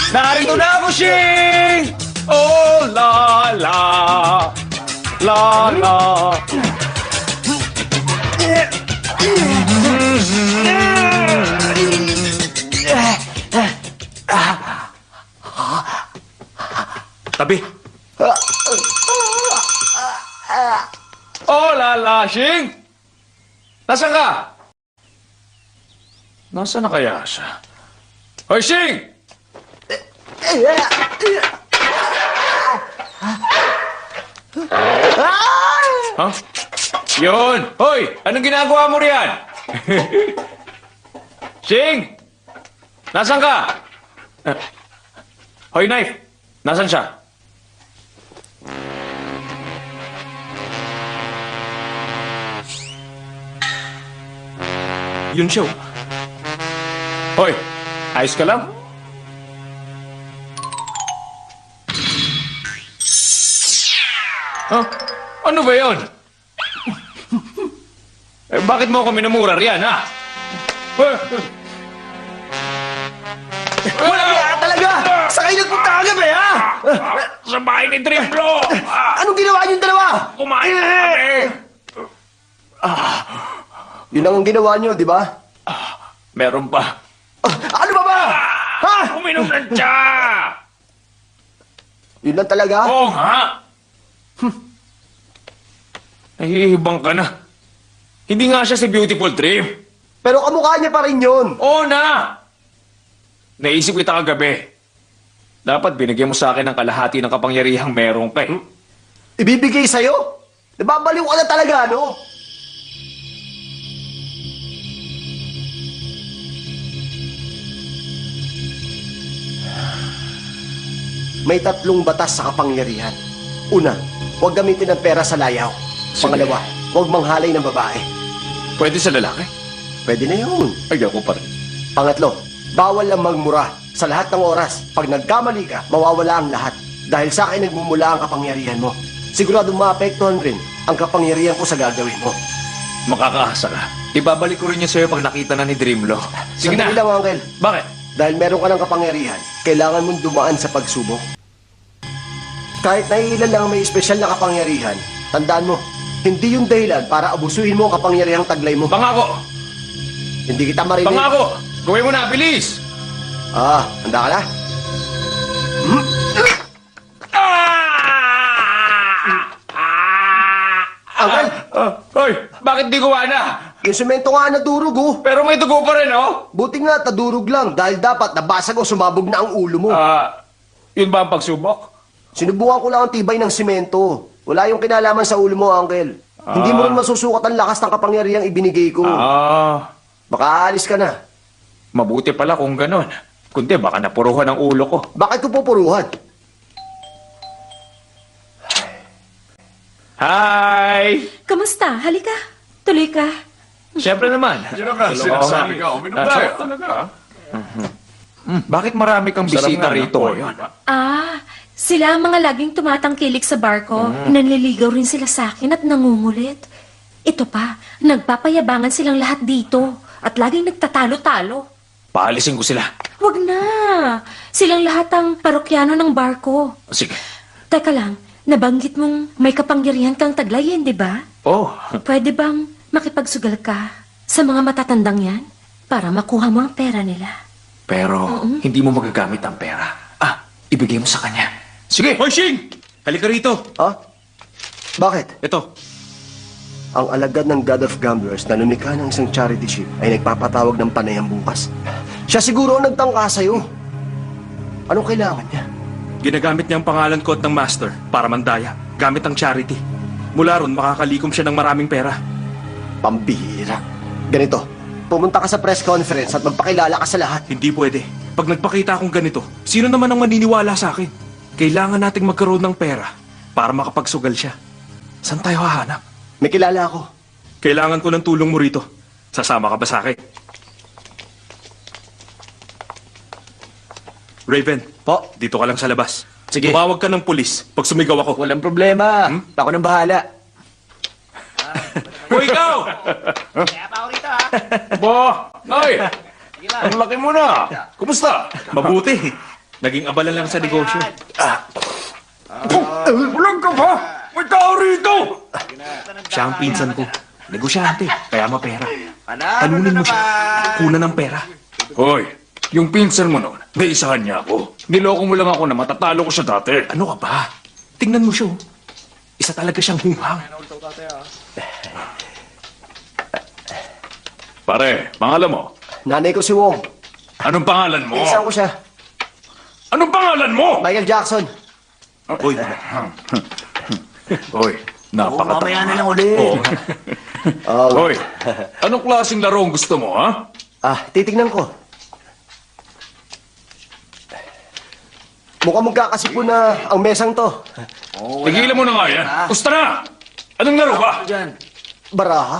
Narito na ako, Shing! Oh, la, la. La, la. Oh, Shing! Nasaan ka? Nasaan na kaya siya? Hoy, Shing! Ha? Yun! Hoy! Anong ginagawa mo riyan? Shing! Nasaan ka? Hoy, Knife! Nasaan siya? Yun siya. Hoy! Ayos ka lang? Huh? Ano ba yun? Bakit mo ako minumura riyan, ha? Wala kaya talaga! Sa kayo nagpunta kagabi, ha? Sa bahay ni Triplo! Anong ginawa niyong dalawa? Kumain na kami! Yun lang ang ginawa niyo, di ba? Meron pa. Ano ba? Ha? Uminom ng tsa! Yun lang talaga? Oo nga! Nahihibang ka na. Hindi nga siya si Beautiful Dream. Pero kamukha niya pa rin yun. Oo na! Naisip kita kagabi. Dapat binigyan mo sa akin ng kalahati ng kapangyarihang meron ka eh. Ibibigay sa'yo? Nababaliw ka na talaga, no? May 3 batas sa kapangyarihan. Una, huwag gamitin ng pera sa layaw. Pangalawa, huwag manghalay ng babae. Pwede sa lalaki? Pwede na yun. Ay, ako pa rin. Pangatlo, bawal lang magmura. Sa lahat ng oras, pag nagkamali ka, mawawala ang lahat. Dahil sa akin nagmumula ang kapangyarihan mo. Siguradong maapektuhan rin ang kapangyarihan ko sa gagawin mo. Makakaasa ka. Ibabalik ko rin yun sa'yo pag nakita na ni Dreamlo. Sige na. Sandali lang, Uncle. Bakit? Dahil meron ka ng kapangyarihan, kailangan mong dumaan sa pagsubok. Kahit na ilan lang ang may espesyal na kapangyarihan, tandaan mo, hindi yung dahilan para abusuhin mo ang kapangyarihang taglay mo. Pangako! Hindi kita marinig. Pangako! Gawin mo na, bilis! Handa ka na? Uncle, Hoy, bakit di gawa na? yung semento nga nadurog, oh. Pero may dugo pa rin, oh! Buti nga, tadurog lang dahil dapat nabasag o sumabog na ang ulo mo. Yun ba ang pagsubok? Sinubukan ko lang ang tibay ng semento. Wala yung kinalaman sa ulo mo, Uncle. Hindi mo rin masusukat ang lakas ng kapangyarihang ibinigay ko. Baka aalis ka na. Mabuti pala kung ganon. Kundi baka napuruhan ang ulo ko. Bakit ko pupuruhan? Hi! Kamusta? Halika. Tuloy ka. Siyempre naman. Sinasabi ka, uminom tayo. Bakit marami kang bisita rito ngayon? Sila ang mga laging tumatangkilik sa barko. Nanliligaw rin sila sa akin at nangungulit. Ito pa, nagpapayabangan silang lahat dito at laging nagtatalo-talo. Paalisin ko sila. Wag na. Silang lahat ang parokyano ng barko. Sige. Teka lang, nabanggit mong may kapangyarihan kang taglayin, di ba? Oh, Pwede bang makipagsugal ka sa mga matatandang yan para makuha mo ang pera nila? pero hindi mo magagamit ang pera. Ibigay mo sa kanya. Sige! Hoy, Shing! Halika rito. Ha? Bakit? Ito. Ang alagad ng God of Gamblers na lumikha ng isang charity ship ay nagpapatawag ng panayang bukas. Siya siguro ang nagtangka sa'yo. Anong kailangan niya? Ginagamit niya ang pangalan ko at ng master para mandaya, gamit ang charity. Mula ron, makakalikom siya ng maraming pera. Pambihira. Ganito, pumunta ka sa press conference at magpakilala ka sa lahat. Hindi pwede. Pag nagpakita akong ganito, sino naman ang maniniwala sa akin? Kailangan nating magkaroon ng pera para makapagsugal siya. Saan tayo hahanap? May kilala ako. Kailangan ko ng tulong mo rito. Sasama ka ba sa akin? Raven, Po? dito ka lang sa labas. Sige. Tumawag ka ng pulis pag sumigaw ako. Walang problema. Ako nang bahala. Hoy, ikaw! Bo! Ay! Ang laki mo na! Kumusta? Mabuti. Naging abala lang sa negosyo. Walang ka ba? May tao rito! Siya ang pinsan ko. Negosyante, kaya mapera. Talunin mo siya. Kunan ng pera. Hoy, yung pinsan mo noon, naisahan niya ako. Niloko mo lang ako na matatalo ko siya dati. Ano ka ba? Tingnan mo siya, oh. Isa talaga siyang hunghang. Pare, pangalan mo? Nanay ko si Wong. Anong pangalan mo? Pinsan ko siya. Anong pangalan mo? Michael Jackson. Uy, Hoy, napakata. Mamaya na lang ulit. Hoy, anong klaseng laro ang gusto mo, ha? Titignan ko. Mukhang magkakasipo na ang mesang to. Tigilan mo na nga yan. Gusto na! Anong laro ba? Baraha?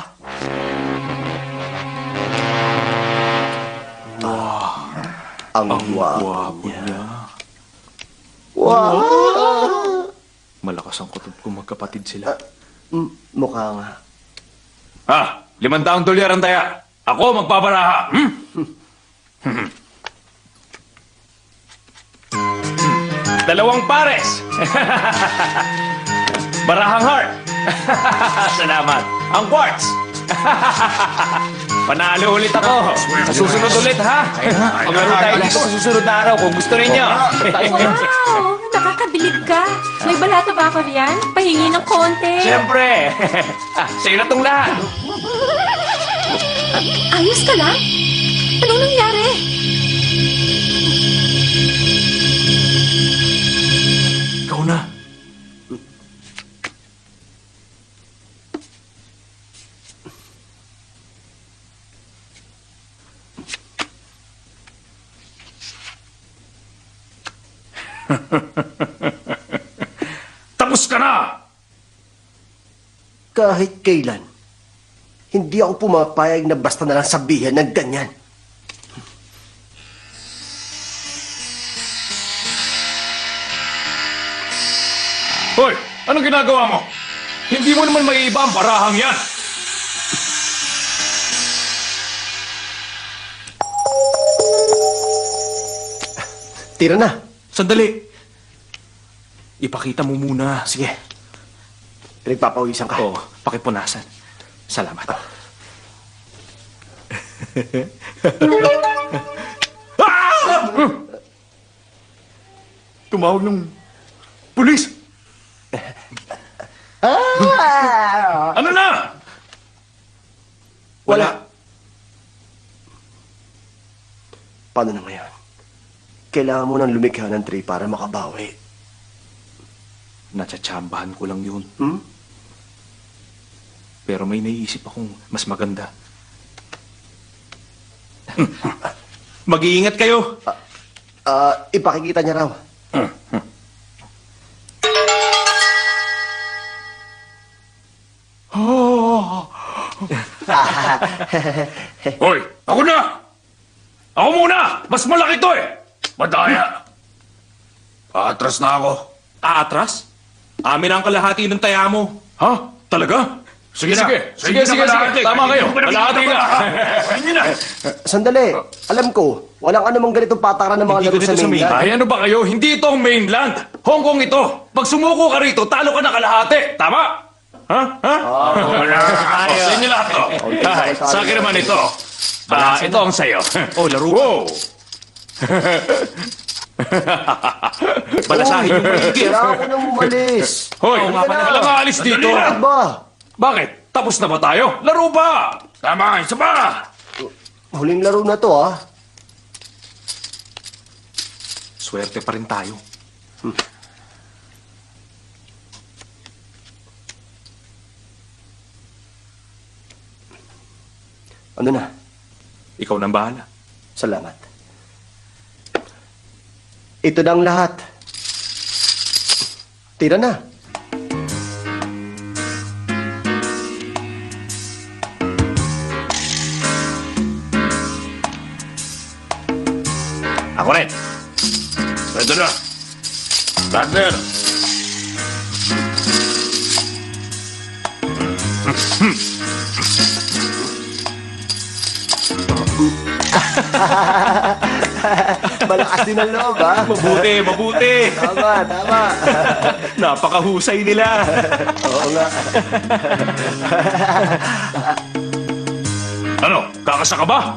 Ang gwapo niya. Wow! malakas ang kutob kung magkapatid sila. Mukha nga. Ha? 500 dolyar ang taya. Ako magpaparaha. Dalawang pares. Barahang heart. Salamat. Ang quartz. Panalo ulit ako. Sa susunod ulit, ha? Maglaro tayo dito sa susunod na araw kung gusto ninyo. Wow! Nakakabilib ka. May balata ba ako riyan? Pahingi ng konti. Siyempre. Sa'yo na tong lahat. Ayos ka lang? Anong nangyari? Ikaw na. Tapos ka na! Kahit kailan, hindi ako pumapayag na basta na lang sabihan ng ganyan. Hoy! Anong ginagawa mo? Hindi mo naman maiiba ang barahang yan! Tira na. Sandali. Ipakita mo muna. Sige. Pinagpapawisan ka. Oo, pakipunasan. Salamat. Tumawag ng pulis! Ano na? Wala. Paano na ngayon? Kailangan mo nang lumikha ng tray para makabawi. Natsatsambahan ko lang yun. Hmm? Pero may naiisip akong mas maganda. Mag-iingat kayo. Ipakikita niya raw. Hoy! Ako na! Ako muna! Mas malaki to eh! Madaya! Atras na ako. Aatras? Amin ang kalahati ng taya mo. Ha? Talaga? Sige. Tama kayo. Kalahati na. Sandali. Alam ko, walang anumang ganitong patakaran ng mga Hindi laro ganito sa sa mainland. Ay, ano ba kayo? Hindi ito ang mainland. Hong Kong ito. Pag sumuko ka rito, talo ka na kalahati. Tama? Ha? Sa inyo lahat to. Ay, sa akin naman ito. Ito ang sayo. Oh, laro ka. Wow! Balasahin yung maigi. Kailangan ko nang umalis. Hoy, Oo nga pala. walang aalis dito. Bakit ba? Bakit? Tapos na ba tayo? Laro pa! Tama, isa pa! Huling laro na to, ah. Swerte pa rin tayo. Ano na? Ikaw nang bahala. Salamat. Ito na ang lahat. Tira na. Ako rin. Ito na. Partner. Malakas din ang loob, ah. Mabuti. Tama. Napakahusay nila. Oo nga. Ano? Kakasa ka ba?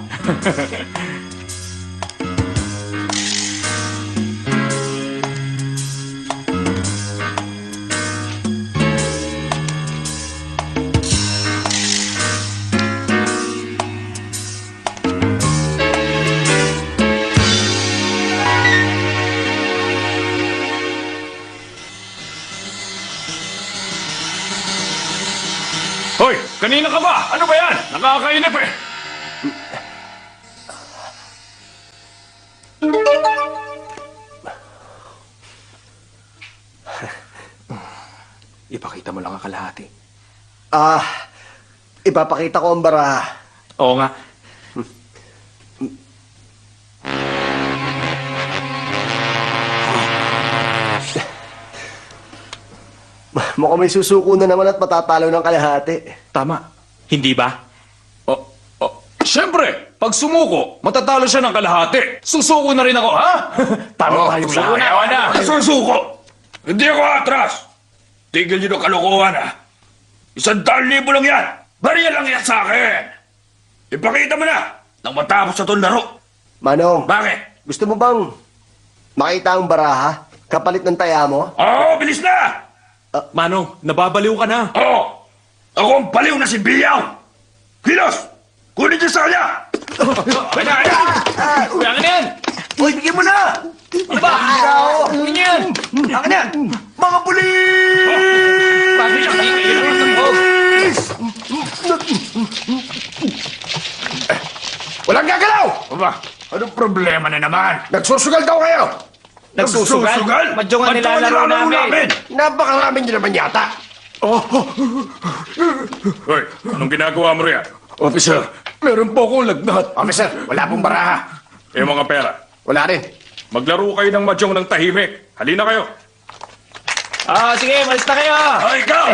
Hoy, kanina ka ba? Ano ba yan? Nakakainip eh. Ipakita mo lang ang kalahati. Ipapakita ko ang baraha. Oo nga. Mukhang may susuko na naman at matatalo ng kalahati. Tama. Hindi ba? Siyempre, pag sumuko, matatalo siya ng kalahati. Susuko na rin ako, ha? Tama tayo sa Ayaw na. Susuko. Hindi ako atras. Tigil niyo ng kalokohan, ha? 100,000 lang yan. Bariya lang yan sa akin. Ipakita mo na nang matapos sa itong laro. Manong, Bakit? gusto mo bang makita ang baraha? Kapalit ng taya mo? Oo, bilis na! Manong, nababaliw ka na. Oo! Ako ang baliw na si Biyaw! Kilos! Kunin niyo sa kanya! Kaya! Kaya ka na yan! Uy, bigyan mo na! Ano ba? Kunin niyo yan! Akin na! Mga pulis! Paano siya kayo ng tambog? Walang gagalaw! Aba, anong problema na naman? Nagsusugal daw kayo! Nagsusugal? Madyong ang nilalaro namin. Napakarami niyo naman yata. Hoy, anong ginagawa mo riyan? Officer, meron po akong lagnat. Officer, wala pong baraha. Eh, mga pera. Wala rin. Maglaro kayo ng madyong ng tahimik. Halina kayo. Sige, malis na kayo! Ay, ikaw!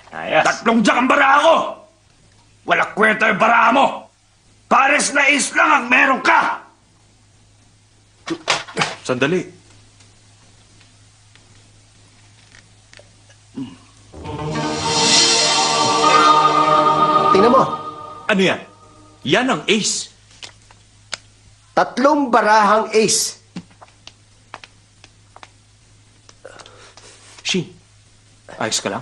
Ayos. 3 jack ang baraha ko! Wala kwenta yung baraha mo! Pares na is lang ang meron ka! Sandali. Tingnan mo. Ano yan? Yan ang ace. 3 barahang ace. Shi, ayos ka lang?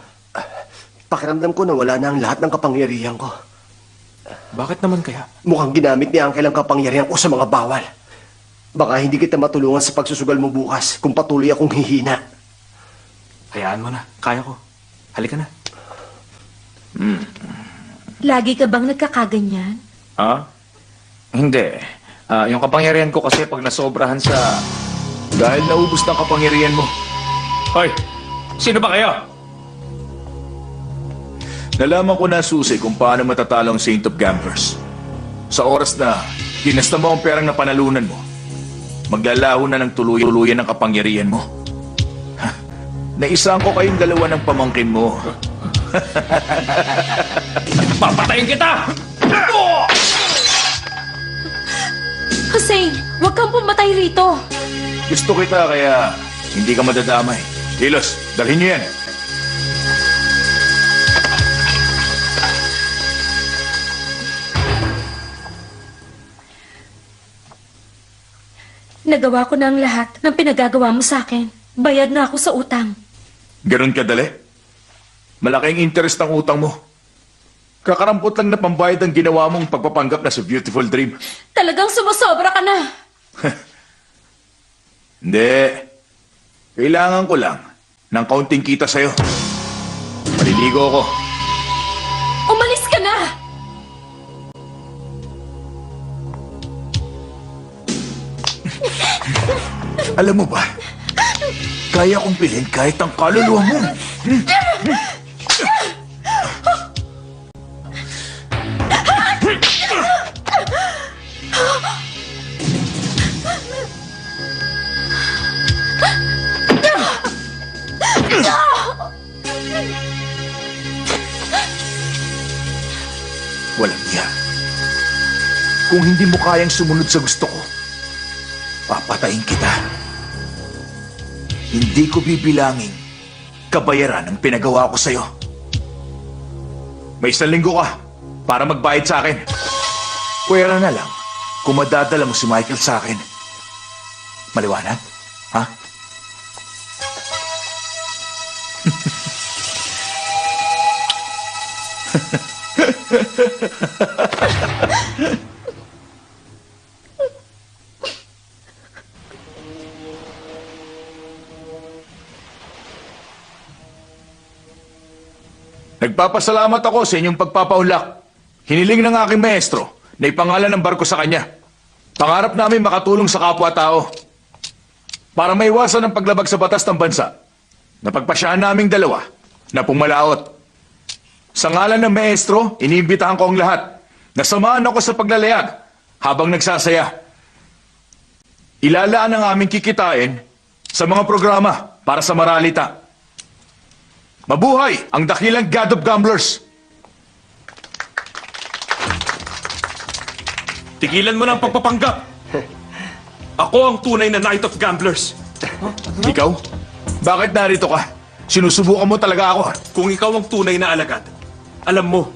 Pakiramdam ko na wala na ang lahat ng kapangyarihan ko. Bakit naman kaya? Mukhang ginamit ni Uncle ang kapangyarihan ko sa mga bawal. Baka hindi kita matulungan sa pagsusugal mo bukas kung patuloy akong hihina. Hayaan mo na. Kaya ko. Halika na. Lagi ka bang nagkakaganyan? Ha? Hindi. Yung kapangyarihan ko kasi pag nasobrahan sa... Dahil naubos ng kapangyarihan mo, Hoy! Sino ba kayo? nalaman ko na susi kung paano matatalo ang Saint of Gambers. Sa oras na ginasta mo ang perang napanalunan mo, maglalaho na ng tuluyan ng kapangyarihan mo. Naisang ko kayong dalawa ng pamangkin mo. Papatayin kita! Hussein, huwag kang pumatay rito. Gusto kita kaya hindi ka madadamay. Kilos, dalhin niyo yan. Nagawa ko na ang lahat ng pinagagawa mo sa akin. Bayad na ako sa utang. Ganon kadali? Malaking interest ang utang mo. Kakarampot lang na pambayad ang ginawa mong pagpapanggap na sa Beautiful Dream. Talagang sumusobra ka na. Hindi. Kailangan ko lang ng kaunting kita sa'yo. Maliligo ako. Umalis ka na! Alam mo ba, kaya kong bilhin kahit ang kaluluwa mo. Walang niya. Kung hindi mo kayang sumunod sa gusto ko, papatayin kita. Hindi ko bibilangin kabayaran ang pinagawa ko sa'yo. May 1 linggo ka para magbayad sa akin. Pwera na lang kung madadala mo si Michael sa akin. Maliwanag? Ha? Nagpapasalamat ako sa inyong pagpapaunlak. Hiniling ng aking maestro na ipangalan ng barko sa kanya. Pangarap namin makatulong sa kapwa-tao para maiwasan ang paglabag sa batas ng bansa. Napagpasyahan naming dalawa na pumalaot. Sa ngalan ng maestro, iniimbitahan ko ang lahat na samahan ako sa paglalayag habang nagsasaya. Ilalaan ang aming kikitain sa mga programa para sa maralita. Mabuhay ang dakilang God of Gamblers! Tigilan mo na ang pagpapanggap! Ako ang tunay na Knight of Gamblers. Ikaw? Bakit narito ka? Sinusubukan mo talaga ako. Kung ikaw ang tunay na alagad, alam mo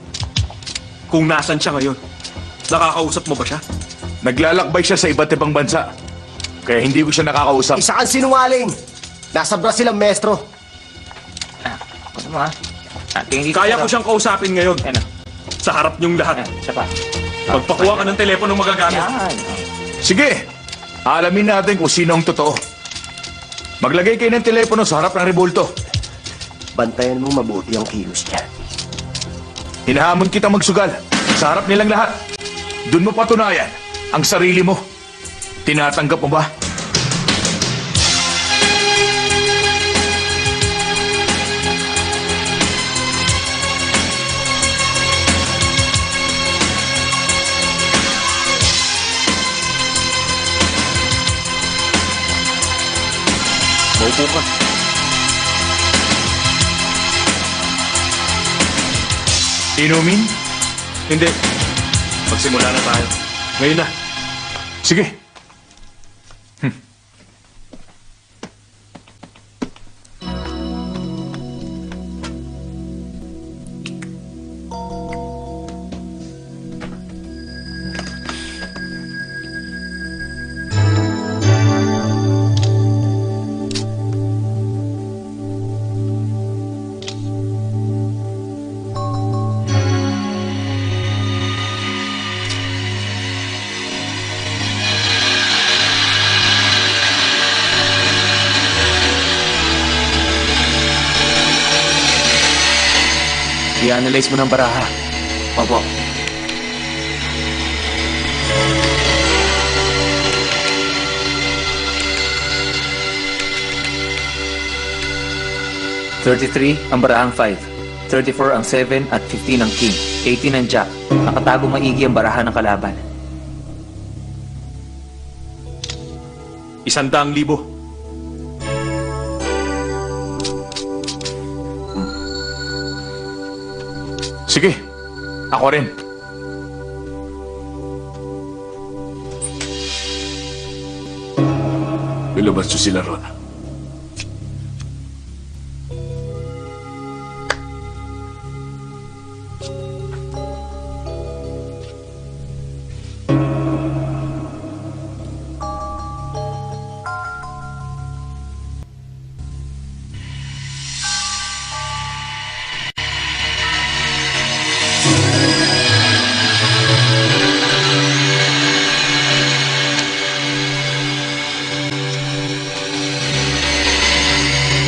kung nasan siya ngayon. Nakakausap mo ba siya? Naglalakbay siya sa iba't ibang bansa. Kaya hindi ko siya nakakausap. Isa kang sinungaling! Nasa Brazil ang maestro. Gusto mo, ha? Tingin dito. Kaya ko siyang kausapin ngayon. Ano? Sa harap niyong lahat. Siya pa. Magpakuha ka ng telepono magagamit. Yan. Sige, alamin natin kung sino ang totoo. Maglagay kayo ng telepono sa harap ng rebulto. Bantayan mo mabuti ang kilos niya. Hinahamon kita magsugal sa harap nilang lahat. Doon mo patunayan ang sarili mo. Tinatanggap mo ba? Maupo ka. Inumin? Hindi. Magsimula na tayo. Ngayon na. Sige. I-analyze mo ng baraha. Opo. $33 ang barahang 5, 34 ang 7 at 15 ang king, 18 ang jack. Nakatago maigi ang baraha ng kalaban. 100,000. Sige. Ako rin. Ilabas nyo sila ron.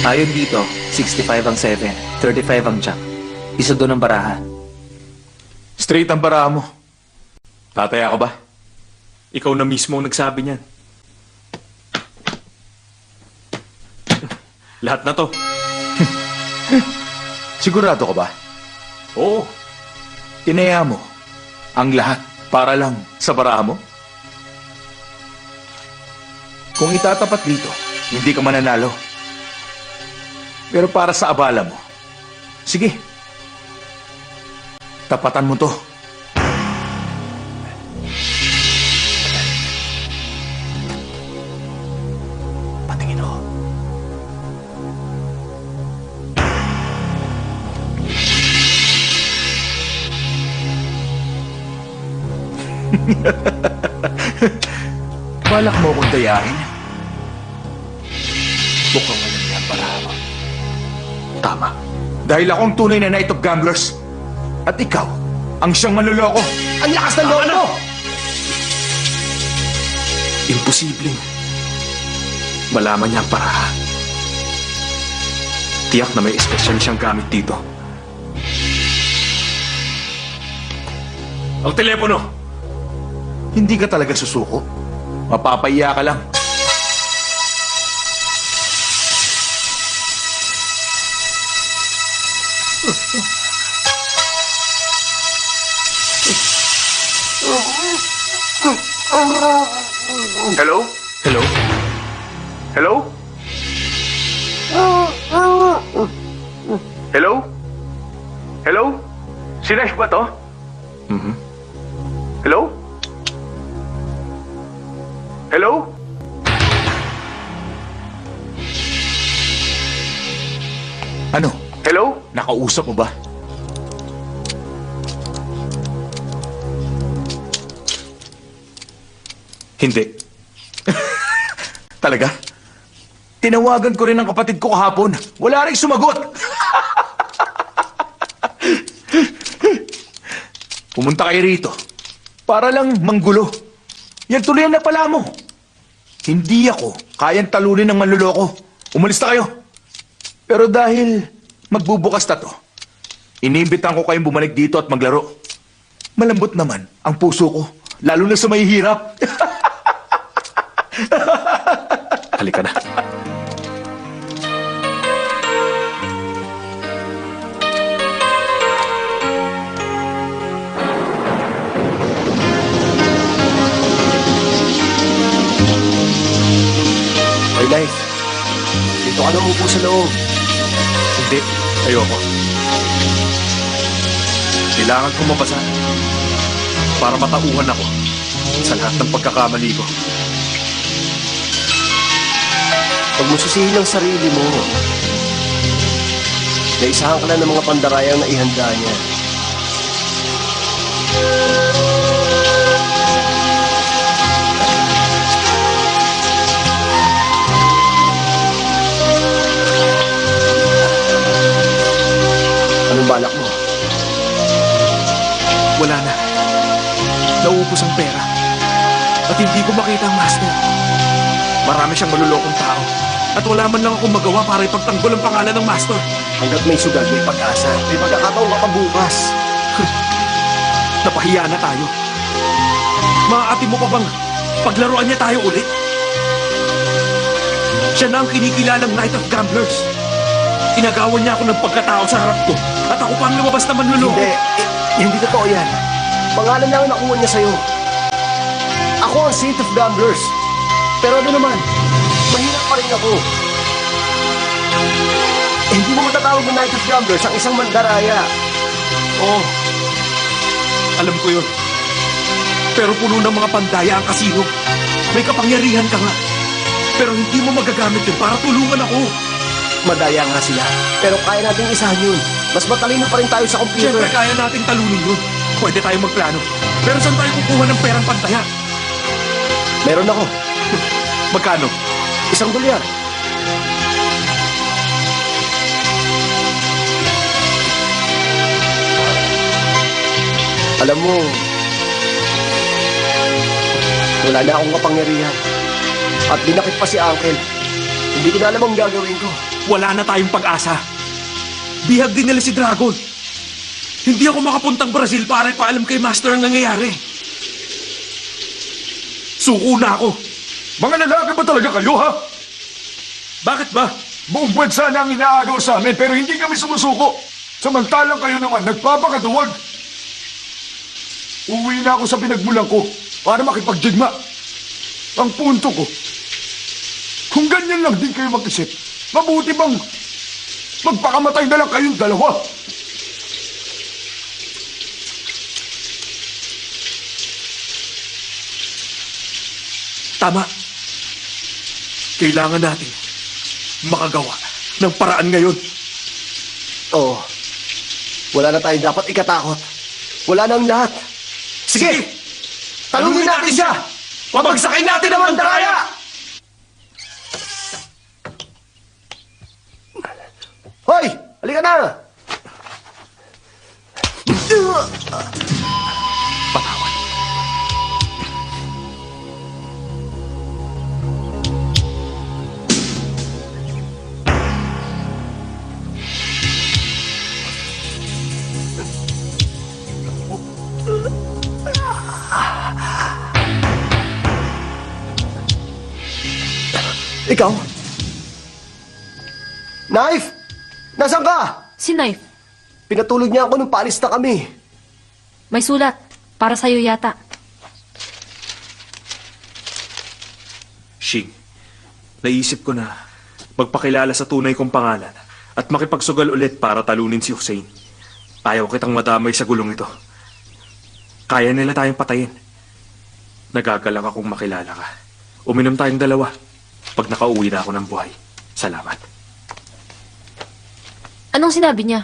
Ayon dito, 65 ang 7, 35 ang jack. Isa doon ang baraha. Straight ang baraha mo. Tataya ka ba? Ikaw na mismo ang nagsabi niyan. Lahat na to. Sigurado ka ba? Oo. Tinaya mo ang lahat para lang sa baraha mo? Kung itatapat dito, hindi ka mananalo. Pero para sa abala mo, sige, tapatan mo to. Patingin ako. Balak mo akong dayain? Mukhang walang yan para mo. Tama. Dahil ako ang tunay na Knight of Gamblers. At ikaw, ang siyang manloloko. Ang lakas ng loob mo! Imposibleng malaman niya ang paraha. Tiyak na may espesyal siyang gamit dito. Ang telepono! Hindi ka talaga susuko. Mapapaiya ka lang. Hello? Hello? Hello? Hello? Hello? Si Nash ba to? Hello? Hello? Ano? Hello? Nakausap mo ba? Hindi. Talaga? Tinawagan ko rin ang kapatid ko kahapon. Wala rin sumagot. Pumunta kayo rito para lang manggulo. Yan tuloy na pala mo. Hindi ako kayang talunin ng manluloko. Umalis na kayo. Pero dahil magbubukas na to, inimbitan ko kayong bumalik dito at maglaro. Malambot naman ang puso ko, lalo na sa mahihirap. Halika na. Hey, Life. Dito ka na umupo sa loob. Hindi. Ayoko. Kailangan ko mabasa para matauhan ako sa lahat ng pagkakamali ko. Huwag mo sisihin ang sarili mo. Naisahan ka na ng mga pandarayang na ihanda niya. Anong balak mo? Wala na. Naubos ang pera. At hindi ko makita ang master. Marami siyang malulokong tao. At wala man lang akong magawa para ipagtanggol ang pangalan ng master. Hanggat may sugal, may pag-asa. May pagkakataon ka pa bukas. Napahiya na tayo. Maaati mo pa bang paglaruan niya tayo ulit? Siya na ang kinikilalang Knight of Gamblers. Inagawan niya ako ng pagkatao sa harap ko. At ako pa ang lumabas na manluloko. Hindi totoo yan. Pangalan lang ang nakuha niya sa'yo. Ako ang Saint of Gamblers. Pero ano naman, mahirap pa rin ako. Hindi mo matatawag ng Knight of Gamblers ang isang mandaraya. Oo. Alam ko yun. Pero puno ng mga pandaya ang kasino. May kapangyarihan ka nga. Pero hindi mo magagamit yun para tulungan ako. Madaya nga sila. Pero kaya nating isahan yun. Mas matalino pa rin tayo sa computer. Siyempre kaya nating talunin yun. Pwede tayong magplano. Pero saan tayo kukuha ng perang pantaya? Meron ako. Magkano? $1. Alam mo, wala na akong kapangyarihan. At dinakip pa si Uncle. Hindi ko na alam ang gagawin ko. Wala na tayong pag-asa. Bihag din nila si Dragon. Hindi ako makapuntang Brazil para ipaalam kay Master ang nangyayari. Suko na ako. Mga lalaki ba talaga kayo, ha? Bakit ba? Buong bansa na ang inaagaw sa amin, pero hindi kami sumusuko. Samantalang kayo naman, nagpapakaduwag. Uwi na ako sa pinagmulan ko para makipagdigma. Ang punto ko, kung ganyan lang din kayo mag-isip, mabuti bang magpakamatay na lang kayong dalawa? Tama. Kailangan natin makagawa ng paraan ngayon. Oo. Wala na tayong dapat ikatakot. Wala nang lahat. Sige! Talunin natin siya! Pabagsakin natin ang mandaraya! Hoy! Halika na! Patawan. Ikaw? Knife! Nasaan ka? Si Knife, Pinatulog niya ako nung paalis na kami. may sulat. Para sa'yo yata. Shing, naisip ko na magpakilala sa tunay kong pangalan at makipagsugal ulit para talunin si Hussein. Ayaw kitang madamay sa gulong ito. Kaya nila tayong patayin. Nagagalak akong makilala ka. Uminom tayong dalawa pag nakauwi na ako ng buhay. Salamat. Anong sinabi niya?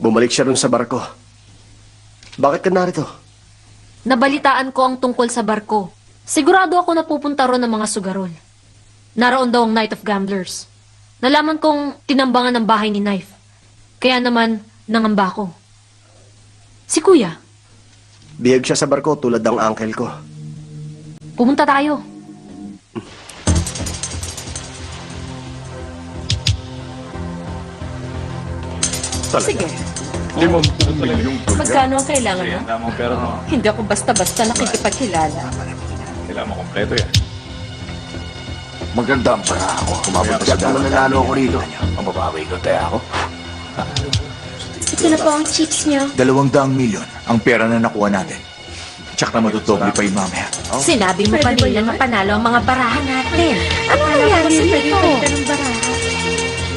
Bumalik siya ron sa barko. Bakit ka narito? Nabalitaan ko ang tungkol sa barko. Sigurado ako na pupunta ron ng mga sugarol. Naroon daw ang Night of Gamblers. Nalaman kong tinambangan ng bahay ni Knife. Kaya naman, nangamba ko. Si Kuya, Bihag siya sa barko tulad ng uncle ko. pumunta tayo. Sige, 50 milyong dolyar. magkano ang kailangan mo? Kailangan mo pera mo. Hindi ako basta-basta nakikipagkilala. Kailangan mo kompleto yan. Maganda ang para ako. Kumabot ka sa nanalo ako rito. Mababawi ko tayo ako. Ito na po ang chips niyo. 200 milyon ang pera na nakuha natin. Tsak na matudoble pa yung mamaya. Sinabi mo kanina na panalo ang mga barahan natin. Ano nangyari rito?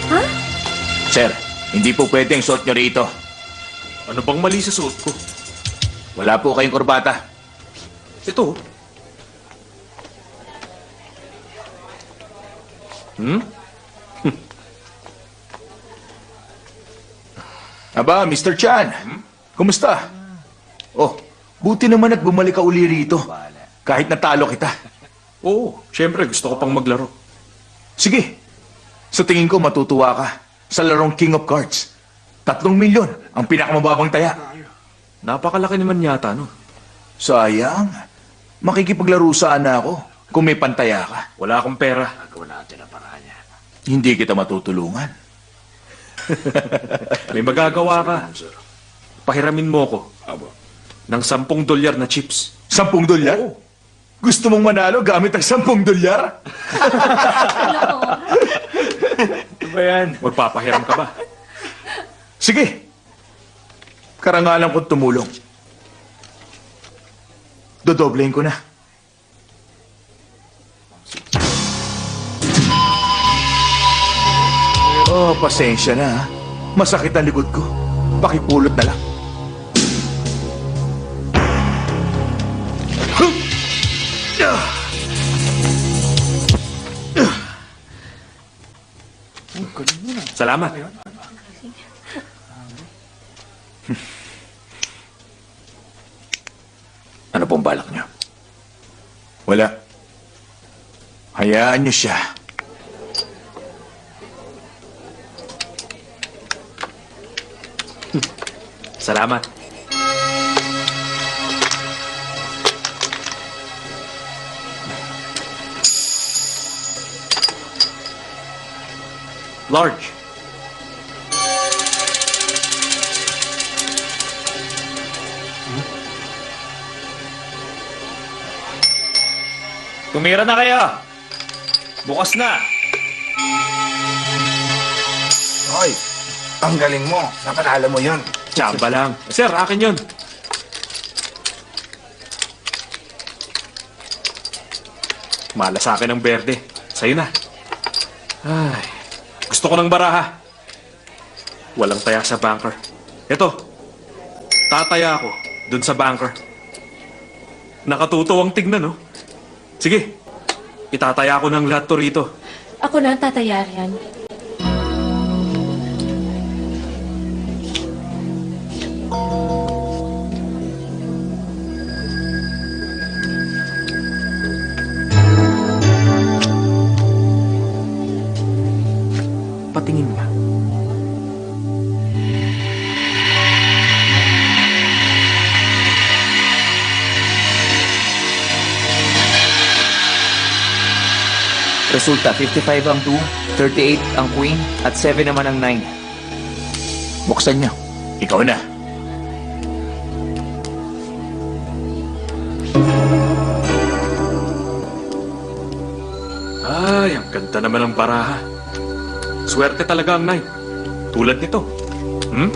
Ha? Sir, hindi po pwedeng suot nyo rito. Ano bang mali sa suot ko? Wala po kayong kurbata. Ito. Aba, Mr. Chan. Kumusta? Oh, buti naman at bumalik ka uli rito. Kahit natalo kita. Oo, syempre gusto ko pang maglaro. Sige. Sa tingin ko matutuwa ka sa larong King of Cards. 3 milyon ang pinakamababang taya. Napakalaki naman yata, no? Sayang. Makikipaglaro sana ako kung may pantaya ka. Wala akong pera. Hindi kita matutulungan. May magagawa ka. Pahiramin mo ko ng 10 dolyar na chips. 10 dolyar? Gusto mong manalo gamit ang 10 dolyar? Ano ba yan? Magpapahiram ka ba? Sige. Karangalan kong tumulong. Dodoblehin ko na. Oh, pasensya na ha. Masakit ang likod ko. Pakipulot na lang. Salamat. Ano pong balak niyo? Wala. Hayaan niyo siya. Salamat. Large. Tumira na kayo. Bukas na. Hoy, ang galing mo. Napanalo mo yun. Tsamba lang. Sir, akin yun. Mala sa akin ang berde. Sa'yo na. Ay, gusto ko ng baraha. Walang taya sa banker. Ito, tataya ako dun sa banker. Nakatuto ang tignan, no? Sige, itataya ko ng lahat to rito. Ako na ang tatayarian. Patingin ba? Resulta, 55 ang 2, 38 ang queen, at 7 naman ang 9. Buksan niyo. Ikaw na. Ganda naman ang baraha. Swerte talaga ang Knight. Tulad nito. Hmm?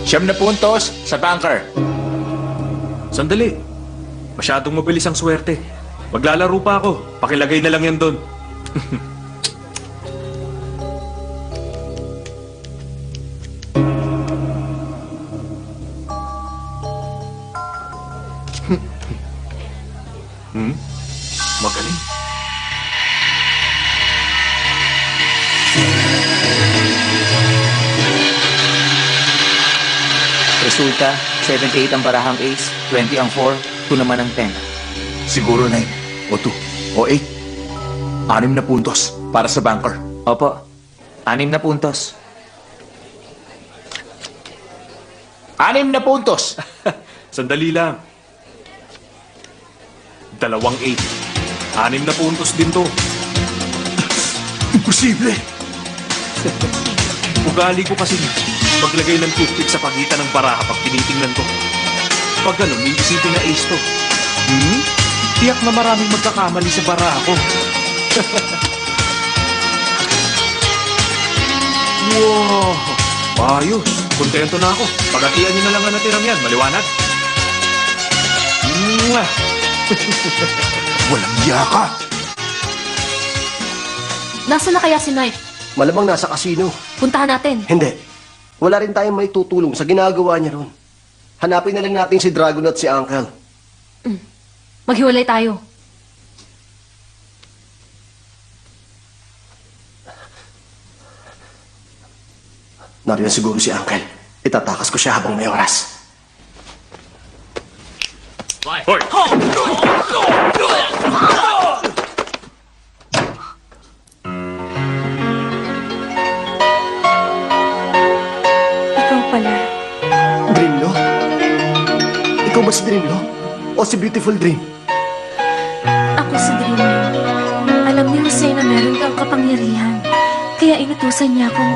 9 na puntos sa banker. Sandali. Masyadong mabilis ang swerte. Maglalaro pa ako. Pakilagay na lang yan doon. Magaling. Resulta, 78 ang barahang ace, 20 ang 4, 2 naman ang 10. Siguro 9 o 2 o 8. 6 na puntos para sa banker. Opo, 6 na puntos. 6 na puntos. Sandali lang. 2 8. 6 na puntos din to. Imposible! Ugali ko kasi maglagay ng toothpick sa pagitan ng baraha pag tinitingnan ko. Pag ganun, iisipin na ace to. Tiyak na maraming magkakamali sa baraha ko. Wow! Ayos! Kontento na ako. Pagatian niyo na lang ang natiram yan. Maliwanag. Mwah! Walang yaka! Nasaan na kaya si Knight? Malamang nasa kasino. Puntahan natin. Hindi. Wala rin tayong may tutulong sa ginagawa niya ron. Hanapin na lang natin si Dragon at si Uncle. Maghiwalay tayo. Nariyan siguro si Uncle. Itatakas ko siya habang may oras. Hoy! Ikaw pala. Dreamlo? Ikaw ba si Dreamlo? O si Beautiful Dream? Ako si Dreamer. Alam ni Jose na meron kang kapangyarihan. Kaya inutusan niya akong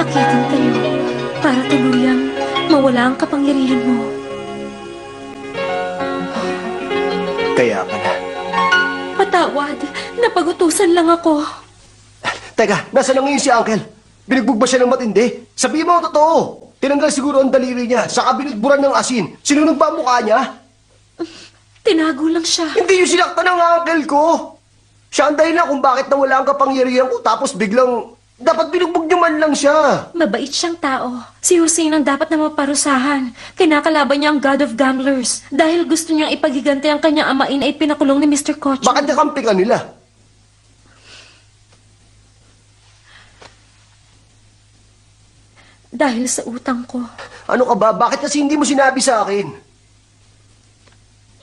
akitin kayo para tuluyang mawala ang kapangyarihan mo. Kaya pala. Patawad, napagutusan lang ako. Teka, nasa na ngayon si Uncle? Binugbog ba siya ng matindi? Sabihin mo ang totoo. Tinanggal siguro ang daliri niya, saka binudburan ng asin. Sinunog ba ang mukha niya? Tinago lang siya. Hindi yung sinaktan ng uncle ko. Siya ang dahilan kung bakit nawala ang kapangyarihan ko tapos biglang... Dapat binugbog niyo man lang siya. Mabait siyang tao. Si Hussein ang dapat na maparusahan. Kinakalaban niya ang God of Gamblers. Dahil gusto niyang ipagiganti ang kanyang amain ay pinakulong ni Mr. Kocho. Bakit nakampi ka nila? Dahil sa utang ko. Ano ka ba? Bakit kasi hindi mo sinabi sa akin?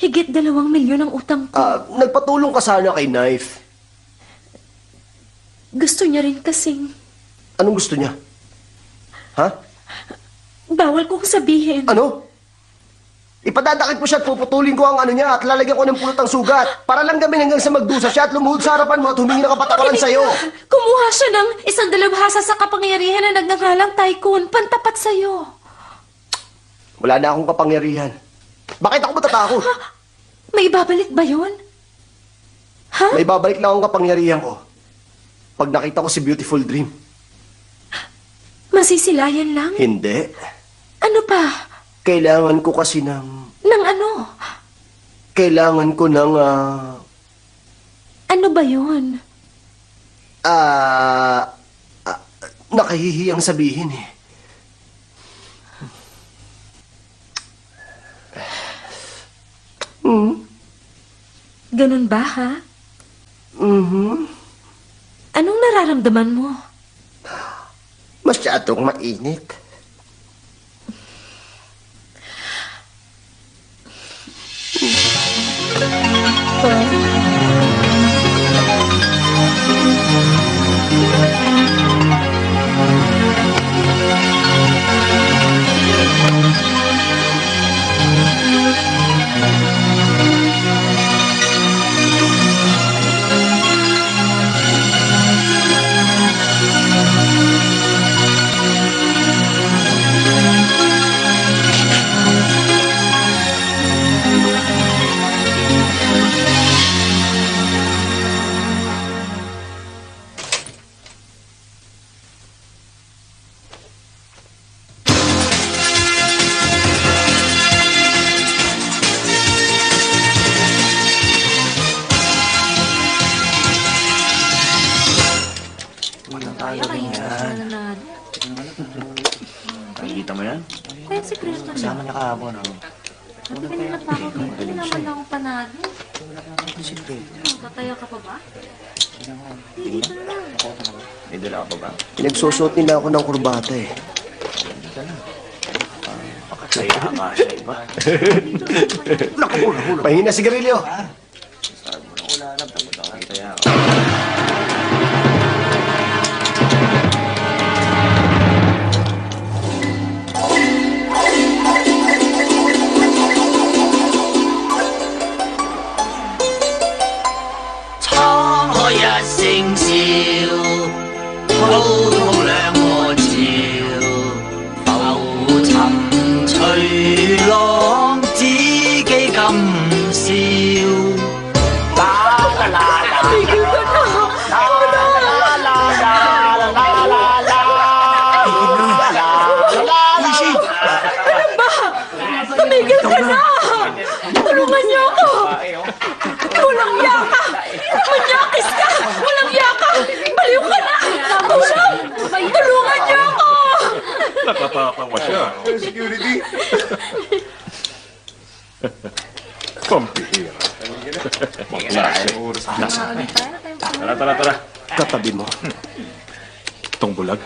Higit 2 milyon ang utang ko. Nagpatulong ka sana kay Knife. Gusto niya rin kasing... Anong gusto niya? Ha? Bawal kong sabihin. Ano? Ipadadakit ko siya at puputulin ko ang ano niya at lalagyan ko ng pulot ang sugat para lang gamin hanggang sa magdusa siya at lumuhod sa harapan mo at humingi ng kapatawaran sa'yo. Kumuha siya ng isang dalabhasa sa kapangyarihan na nagngangalang Tycoon, pantapat sa'yo. Wala na akong kapangyarihan. Bakit ako matatakot? May babalik ba yun? Ha? May babalik lang akong kapangyarihan ko. Pag nakita ko si Beautiful Dream. Masisilayan lang? Hindi. Ano pa? Kailangan ko kasi ng... Nang ano? Kailangan ko ng... Ano ba yun? Nakahihiyang sabihin eh. Ganun ba, ha? Anong nararamdaman mo? Masyadong mainit. Kita mo yan? Kaya sikreto niya. Kasama niya kahapon. Pati kanina pa ako dito. Hindi naman lang ako panalo. Sikreto. Tataya ka pa ba? Hindi, dito na lang. May dala ka pa ba? Pinagsusot nila ako ng kurbata eh. Pakataya ka sa iba. Pahina sigarilyo. Sabi mo na wala na. Tapos nakakitaya ka. Tumigil ka na! Tulungan niyo ako! Walang yaka! Manyakis ka! Walang yaka! Baliw ka na! Tulungan niyo ako! Nakatapawa siya. Security. Pampihira. Tara. Katabi mo. Itong bulag.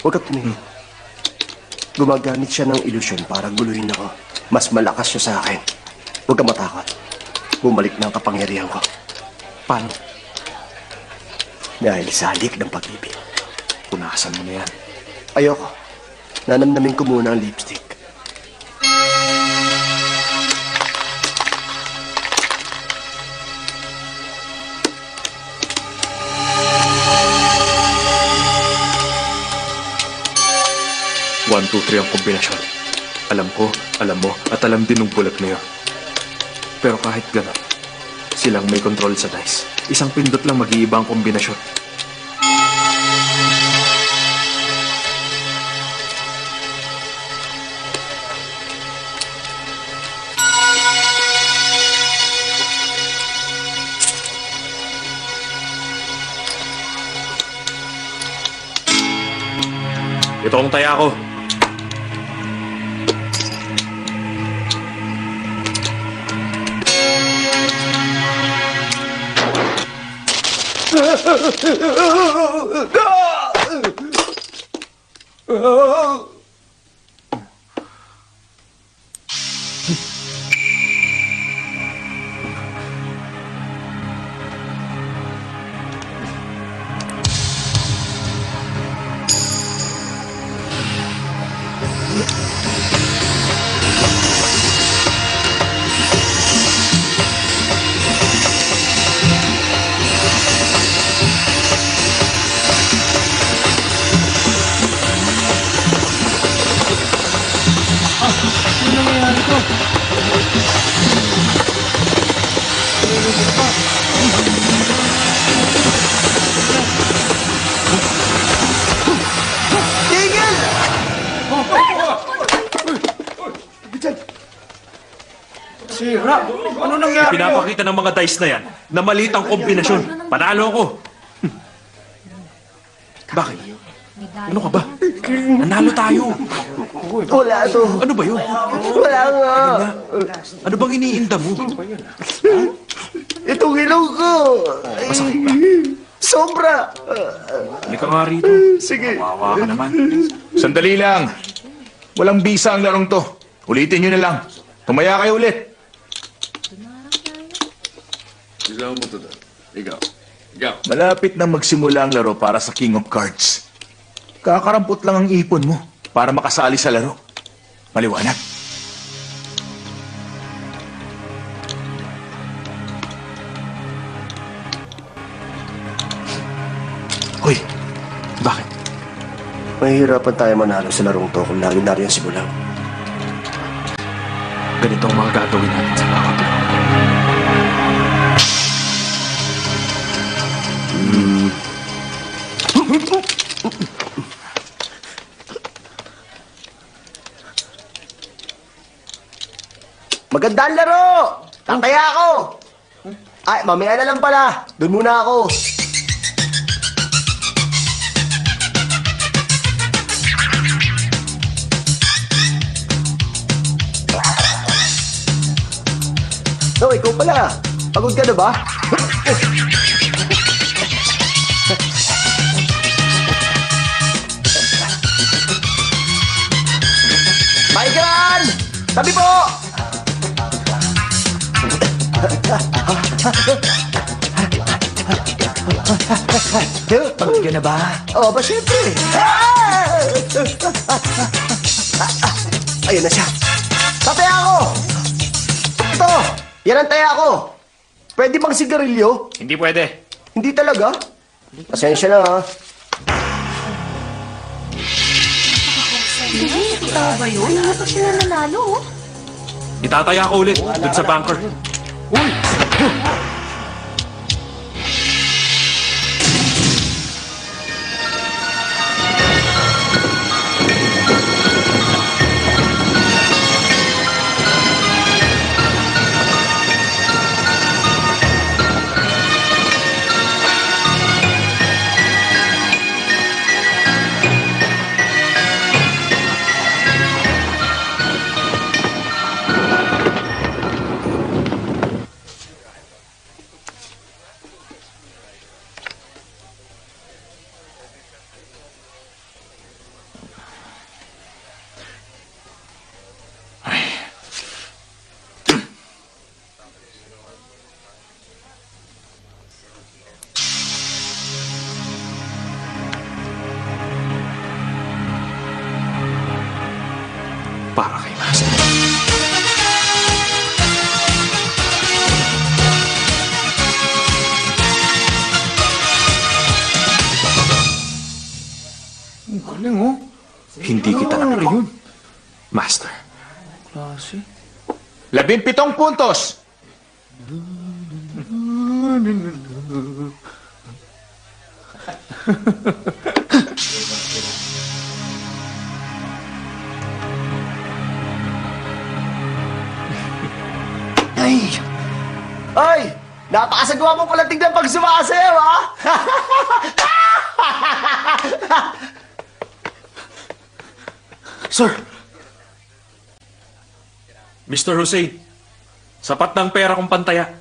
Huwag ka tumingin. Gumagamit siya ng ilusyon para guluhin ako. Mas malakas siya sa akin. Huwag ka matakot. Bumalik na ang kapangyarihan ko. Paano? Dahil sa halik ng pag-ibig. Punasan mo na yan. Ayoko. Nanamnamin ko muna ang lipstick. One, two, three ang kombinasyon. Alam ko, alam mo, at alam din ng bulag na yun. Pero kahit gano'n, silang may control sa dice. Isang pindot lang mag-iiba ang kombinasyon. Ito ang taya ko. Sira. Ano nangyari? Pinapakita ng mga dice na yan na maliit ang kombinasyon. Panalo ako. Bakit? Ano ka ba? Nanalo tayo. Wala to. Ano ba yun? Wala nga. Ano bang iniinda mo? Itong ilong ko. Masakit ba? Sobra. Halika nga rito. Sige. Wawa ka naman. Sandali lang. Walang bisa ang larong to. Ulitin nyo na lang. Tumaya kayo ulit. Malapit na magsimula ang laro para sa King of Cards. Kakarampot lang ang ipon mo para makasali sa laro. Maliwanag. Hoy, bakit? Mahihirapan tayo manalo sa larong to kung lagi na rin si Bulang. Ganito ang mga gagawin natin sa bawat laro. Magandang laro! Tataya ako! Ay, mamaya na lang pala. Doon muna ako. ikaw pala. Pagod ka na ba? Migran! Tabi po! Pagod ka na ba? Oo, ba syempre? Ayun na siya. Tataya ako! Ito! Yan ang taya ko! Pwede bang sigarilyo? Hindi pwede. Hindi talaga? Pasensya na ha. Tama ba yun? Hindi pa sila nanalo, oh. Itataya ko ulit dun sa bunker. Para kay Master. Ang galing, oh. Hindi kita nakita. Master. 17 puntos. Ay! Napakasagawa mo pala tignan pag sumasayaw, ha? Sir! Mr. Hussein, sapat ng pera kong pantaya.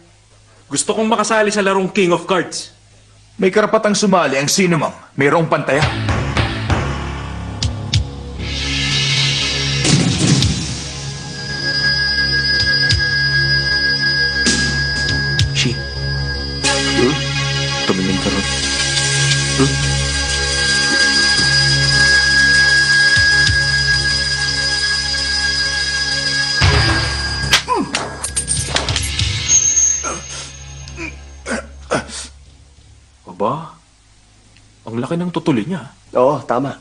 Gusto kong makasali sa larong King of Cards. May karapatang sumali ang sino mang mayroong pantaya. Shi. Tumingin ka ron. Aba, ang laki ng tutuli niya. Oo, tama.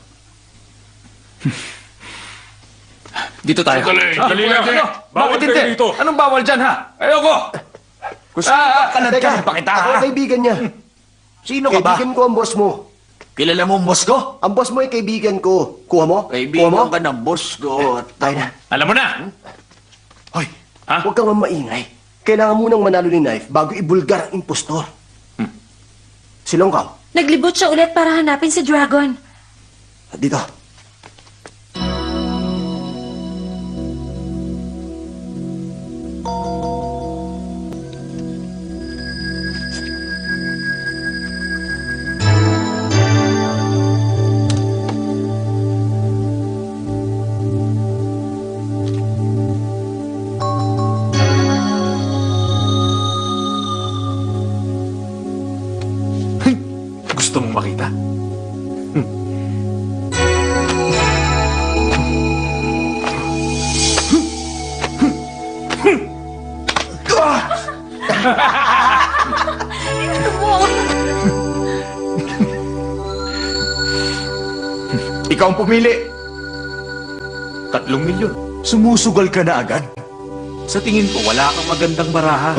Dito tayo. Dali lang. Ano? Bawal Bakit kayo hindi? dito. Anong bawal dyan, ha? Ayoko! Kalad ka pa kita, ako ha? ang kaibigan niya. Sino ka ba? Kaibigan ko ang boss mo. Kilala mo ang boss ko? Ang boss mo ay kaibigan ko. Kuha mo? Kuha mo? Kaibigan ka ng boss ko. Tayo na. Alam mo na! Hoy, Ha? huwag kang mamaingay. Kailangan munang manalo ni Knife bago ibulgar ang impostor. Silongkaw, Naglibot siya ulit para hanapin si Dragon. dito. Gusto mong makita? Ikaw ang pumili. 3 milyon. Sumusugal ka na agad. Sa tingin ko, wala kang magandang baraha.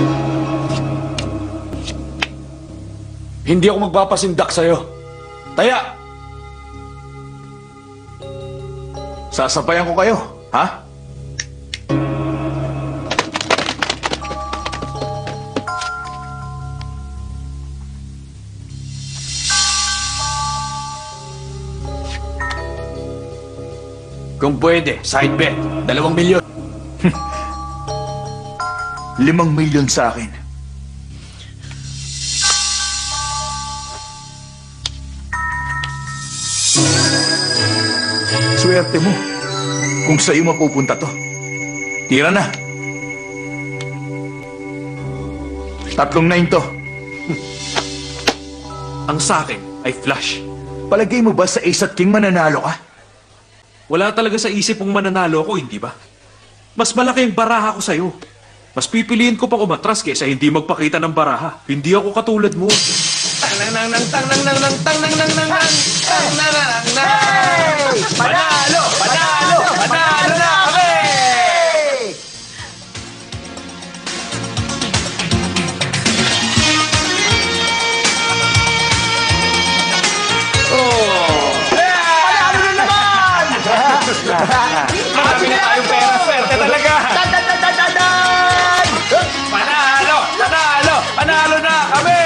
Hindi ako magpapasindak sa'yo. Taya! Sasabayan ko kayo, ha? Kung pwede, side bet. 2 milyon. 5 milyon sa akin. Swerte mo kung sa'yo mapupunta to. Tira na. 3-9 to. Ang sa akin ay flush. Palagay mo ba sa Ace at King mananalo ka? Wala talaga sa isip mong mananalo ako, hindi ba? Mas malaki ang baraha ko sa'yo. Mas pipiliin ko pa umatras kaysa hindi magpakita ng baraha. Hindi ako katulad mo. Panalo! Panalo! Panalo na kami! Panalo na naman! Marami na tayong pera. Swerte talaga! Dan! Panalo! Panalo! Panalo na kami!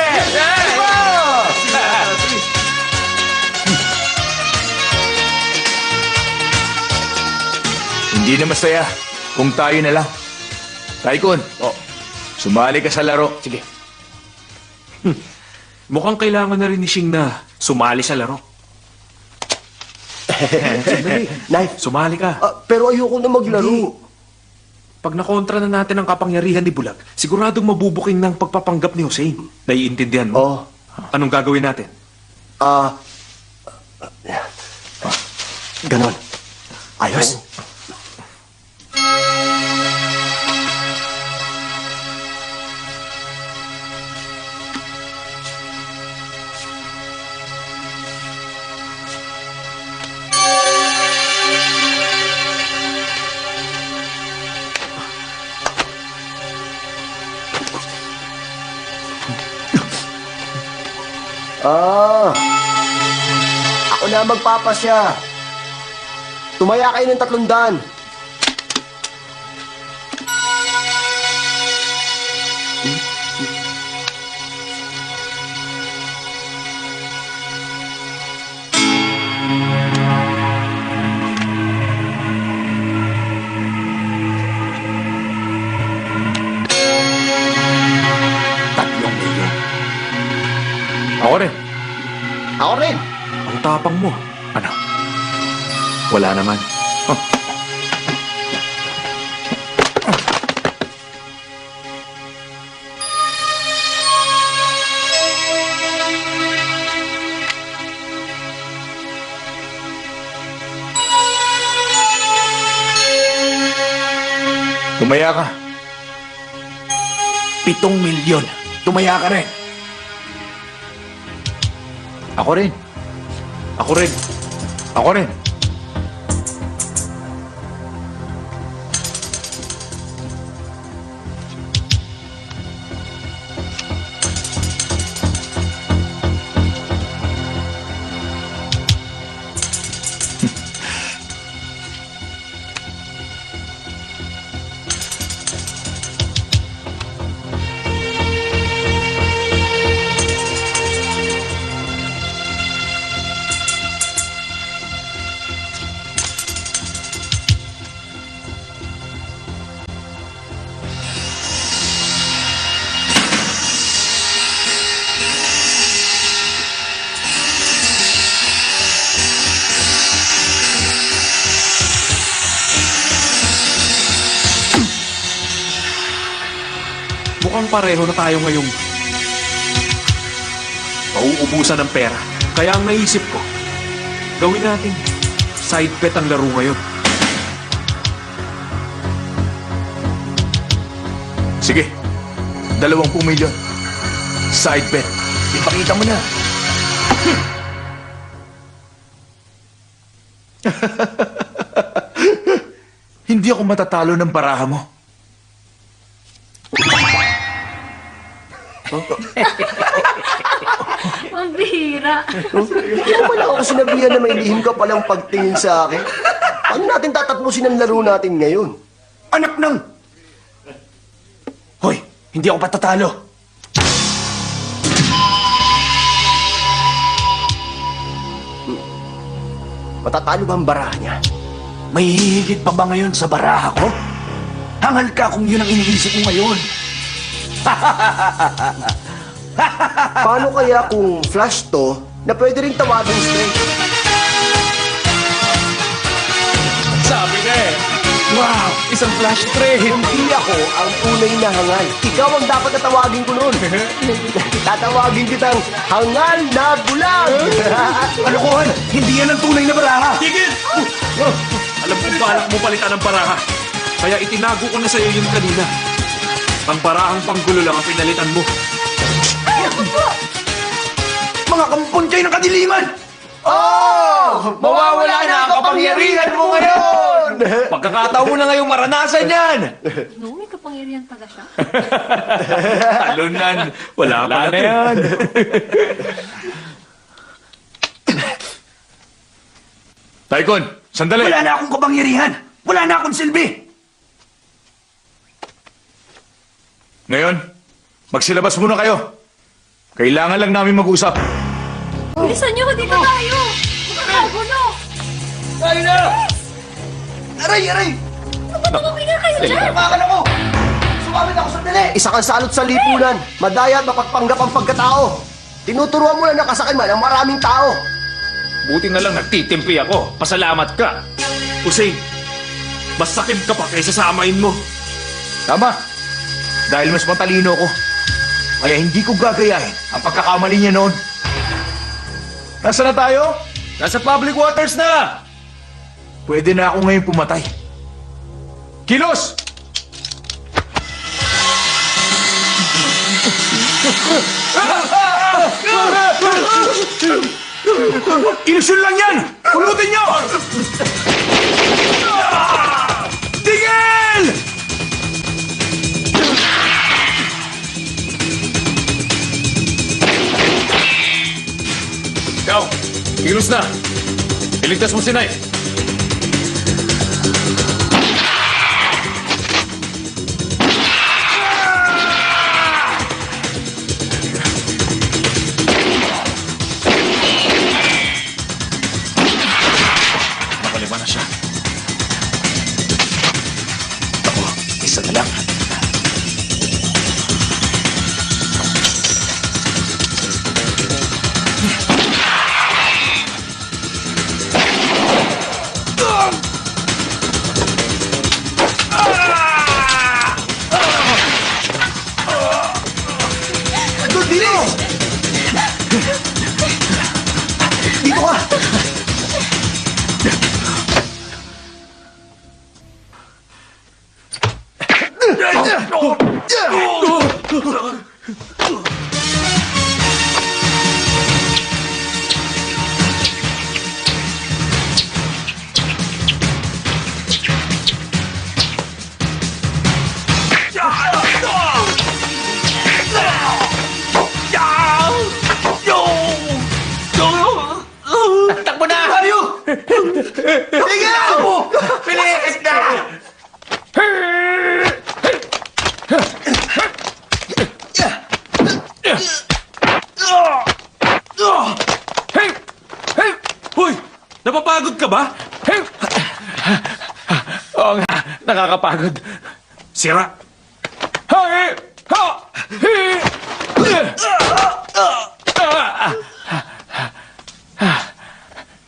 Hindi na masaya kung tayo na lang. Tycoon, sumali ka sa laro. Sige. Mukhang kailangan na rin ni Shing na sumali sa laro. Knife, Sumali ka. pero ayoko na maglaro. Pag nakontra na natin ang kapangyarihan ni Bulag, siguradong mabubuking ng pagpapanggap ni Hussein. Naiintindihan mo? Oh. Anong gagawin natin? Ganon. Ayos. Ako na magpapasya. Tumaya kayo ng 300. Ako rin. Ako rin. Ang tapang mo. Ano? Wala naman. Tumaya ka. 7 milyon. Tumaya ka rin. Ako rin. Ako rin. Ako rin. Mukhang pareho na tayo ngayong mauubusan ng pera. Kaya ang naisip ko, gawin natin side bet ang laro ngayon. Sige. 20 milyon. Side bet. Ipakita mo na. Hindi ako matatalo ng baraha mo. Ang bihira. Hindi mo lang ako sinabihan na may lihim ka palang pagtingin sa akin. Paano natin tatatmusin ang laro natin ngayon? Anak ng... Hoy, hindi ako patatalo. Matatalo ba ang baraha niya? May hihigit pa ba ngayon sa baraha ko? Hangal ka kung yun ang iniisip mo ngayon. Paano kaya kung flash to na pwede rin tawagin straight? Sabi ka eh. Wow, isang flash trade. Hindi ako ang tunay na hangal. Ikaw ang dapat na tawagin ko noon. Tatawagin kitang hangal na bulag. Kalokohan! Hindi yan ang tunay na baraha! Tigil! Alam kong balak mo palitan ng baraha. Kaya itinago ko na sa'yo yun kanina. Ang barahang panggulo lang ang pinalitan mo. Mga kampon kayo ng kadiliman! Oh! Mawawala na ang kapangyarihan mo ngayon! Pagkakataon mo na ngayong maranasan yan! No, may kapangyarihan pala siya. Talunan. Wala pa na yan. Tycoon, sandali! Wala na akong kapangyarihan! Wala na akong silbi! Ngayon, magsilabas muna kayo. Kailangan lang namin mag-usap. Bilisan niyo, dito tayo! Magkakagulo! Tayo na! Aray! Aray! Tumingin kayo dyan! Tumakan ako! Sumamit ako sandali! Isa kang salot sa lipunan. Madaya at mapagpanggap ang pagkatao. Tinuturuan mo na nakasakay man ang maraming tao. Buti na lang nagtitimpi ako. Pasalamat ka. Hussein, mas sakib ka pa kaysa sa amain mo. Tama. Dahil mas matalino ko. Kaya hindi ko gagayahin ang pagkakamali niya noon. Nasaan na tayo? Nasa public waters na! Pwede na ako ngayon pumatay. Kilos! Ilusyon lang yan! Pulutin nyo! Tigil! Ikaw, kilos na. Iligtas mo si Knight. Nakalima na siya. Ako, isa na lang. Dito! Dito ka! Takbo na! Tayo! Tigil! Bilis na! Hoy! Napapagod ka ba? Oo nga, nakakapagod. Sira!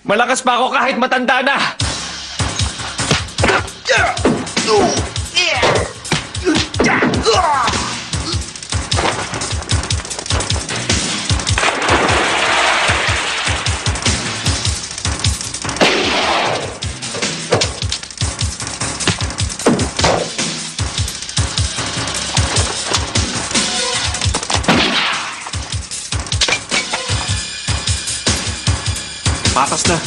Malakas pa ako kahit matanda na. Patas na.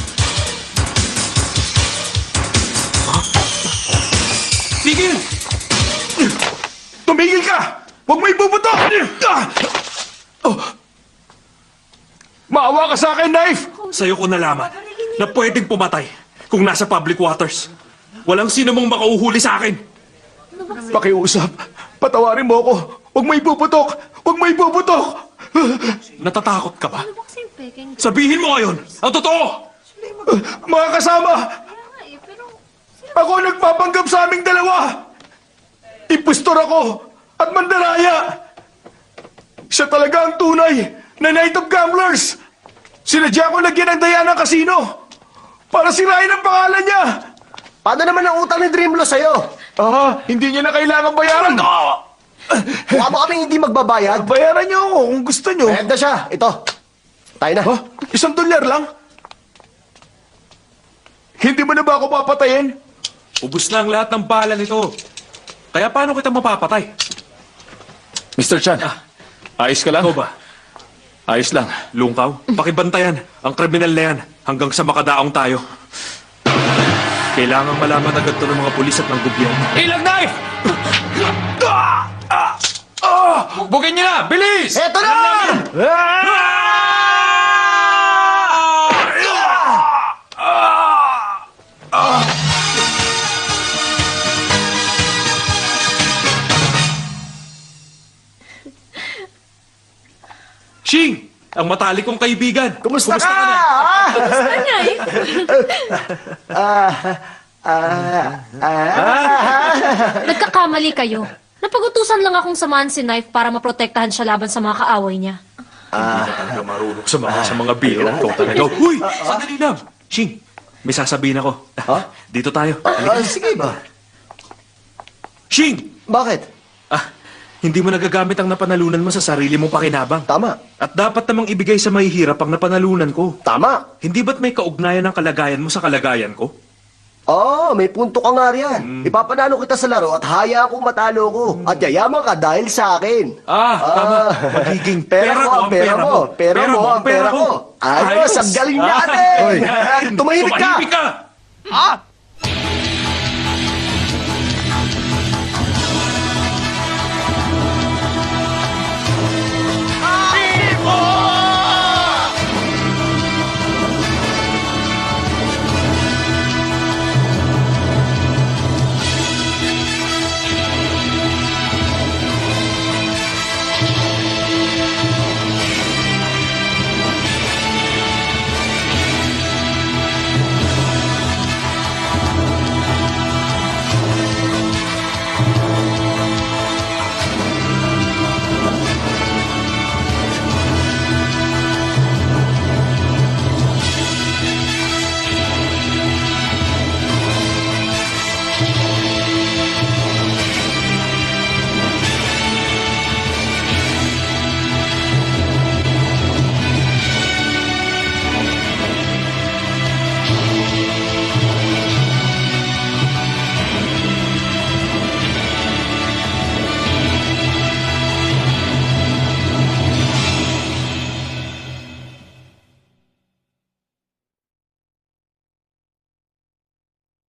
Tigil! Tumigil ka! Huwag mo ibubuto! Maawa ka sa akin, Knife! Sa'yo ko nalaman na pwedeng pumatay kung nasa public waters. Walang sino mong makauhuli sa akin. Pakiusap, patawarin mo ako. Huwag mo ibubutok! Huwag mo ibubutok! Natatakot ka ba? Ano ba kasing peking? Sabihin mo ngayon ang totoo! Mga kasama! Pero... Ako ang nagpapanggap sa aming dalawa! Impostor ako at mandaraya! Siya talaga ang tunay na Knight of Gamblers. Sinadya ko lagyan ng daya ng kasino para sirain ang pangalan niya. Paano naman ang utang ni Dreamlo sa'yo? Hindi niya na kailangan bayaran. Mukha mo kaming hindi magbabayad. Bayaran niyo ako kung gusto niyo. Bayad na siya. Ito. Tayo na. $1 lang? Hindi mo na ba ako papatayin? Ubus na ang lahat ng bala nito. Kaya paano kita mapapatay? Mr. Chan, ayos ka lang? Ikaw ba? Ayos lang. Lungkaw, pakibantayan ang kriminal na yan hanggang sa makadaong tayo. Kailangang malaman agad to ng mga pulis at ng gobyerno. Ilang knife! Bugin niyo na! Bilis! Eto na! Shing! Ang matalik kong kaibigan. Kumusta ka? na? Nagkakamali kayo. Napag-utusan lang akong samahan si Knife para maprotektahan siya laban sa mga kaaway niya. Hindi ka talaga marunong sa mga biro. Ikaw talaga. Huy! Sandali lang. Shing, may sasabihin ako. Dito tayo. Sige ba? Shing! Bakit? Hindi mo nagagamit ang napanalunan mo sa sarili mong pakinabang. Tama. At dapat namang ibigay sa mahihirap ang napanalunan ko. Tama. Hindi ba't may kaugnayan ng kalagayan mo sa kalagayan ko? May punto ka nga riyan. Ipapanalo kita sa laro at haya akong matalo ko. At yayaman ka dahil sa akin. Tama. Magiging Pera ko ang pera mo. Pera mo ang pera ko. Ayos, ang galing natin. Tumahimik ka. Tumahimik ka!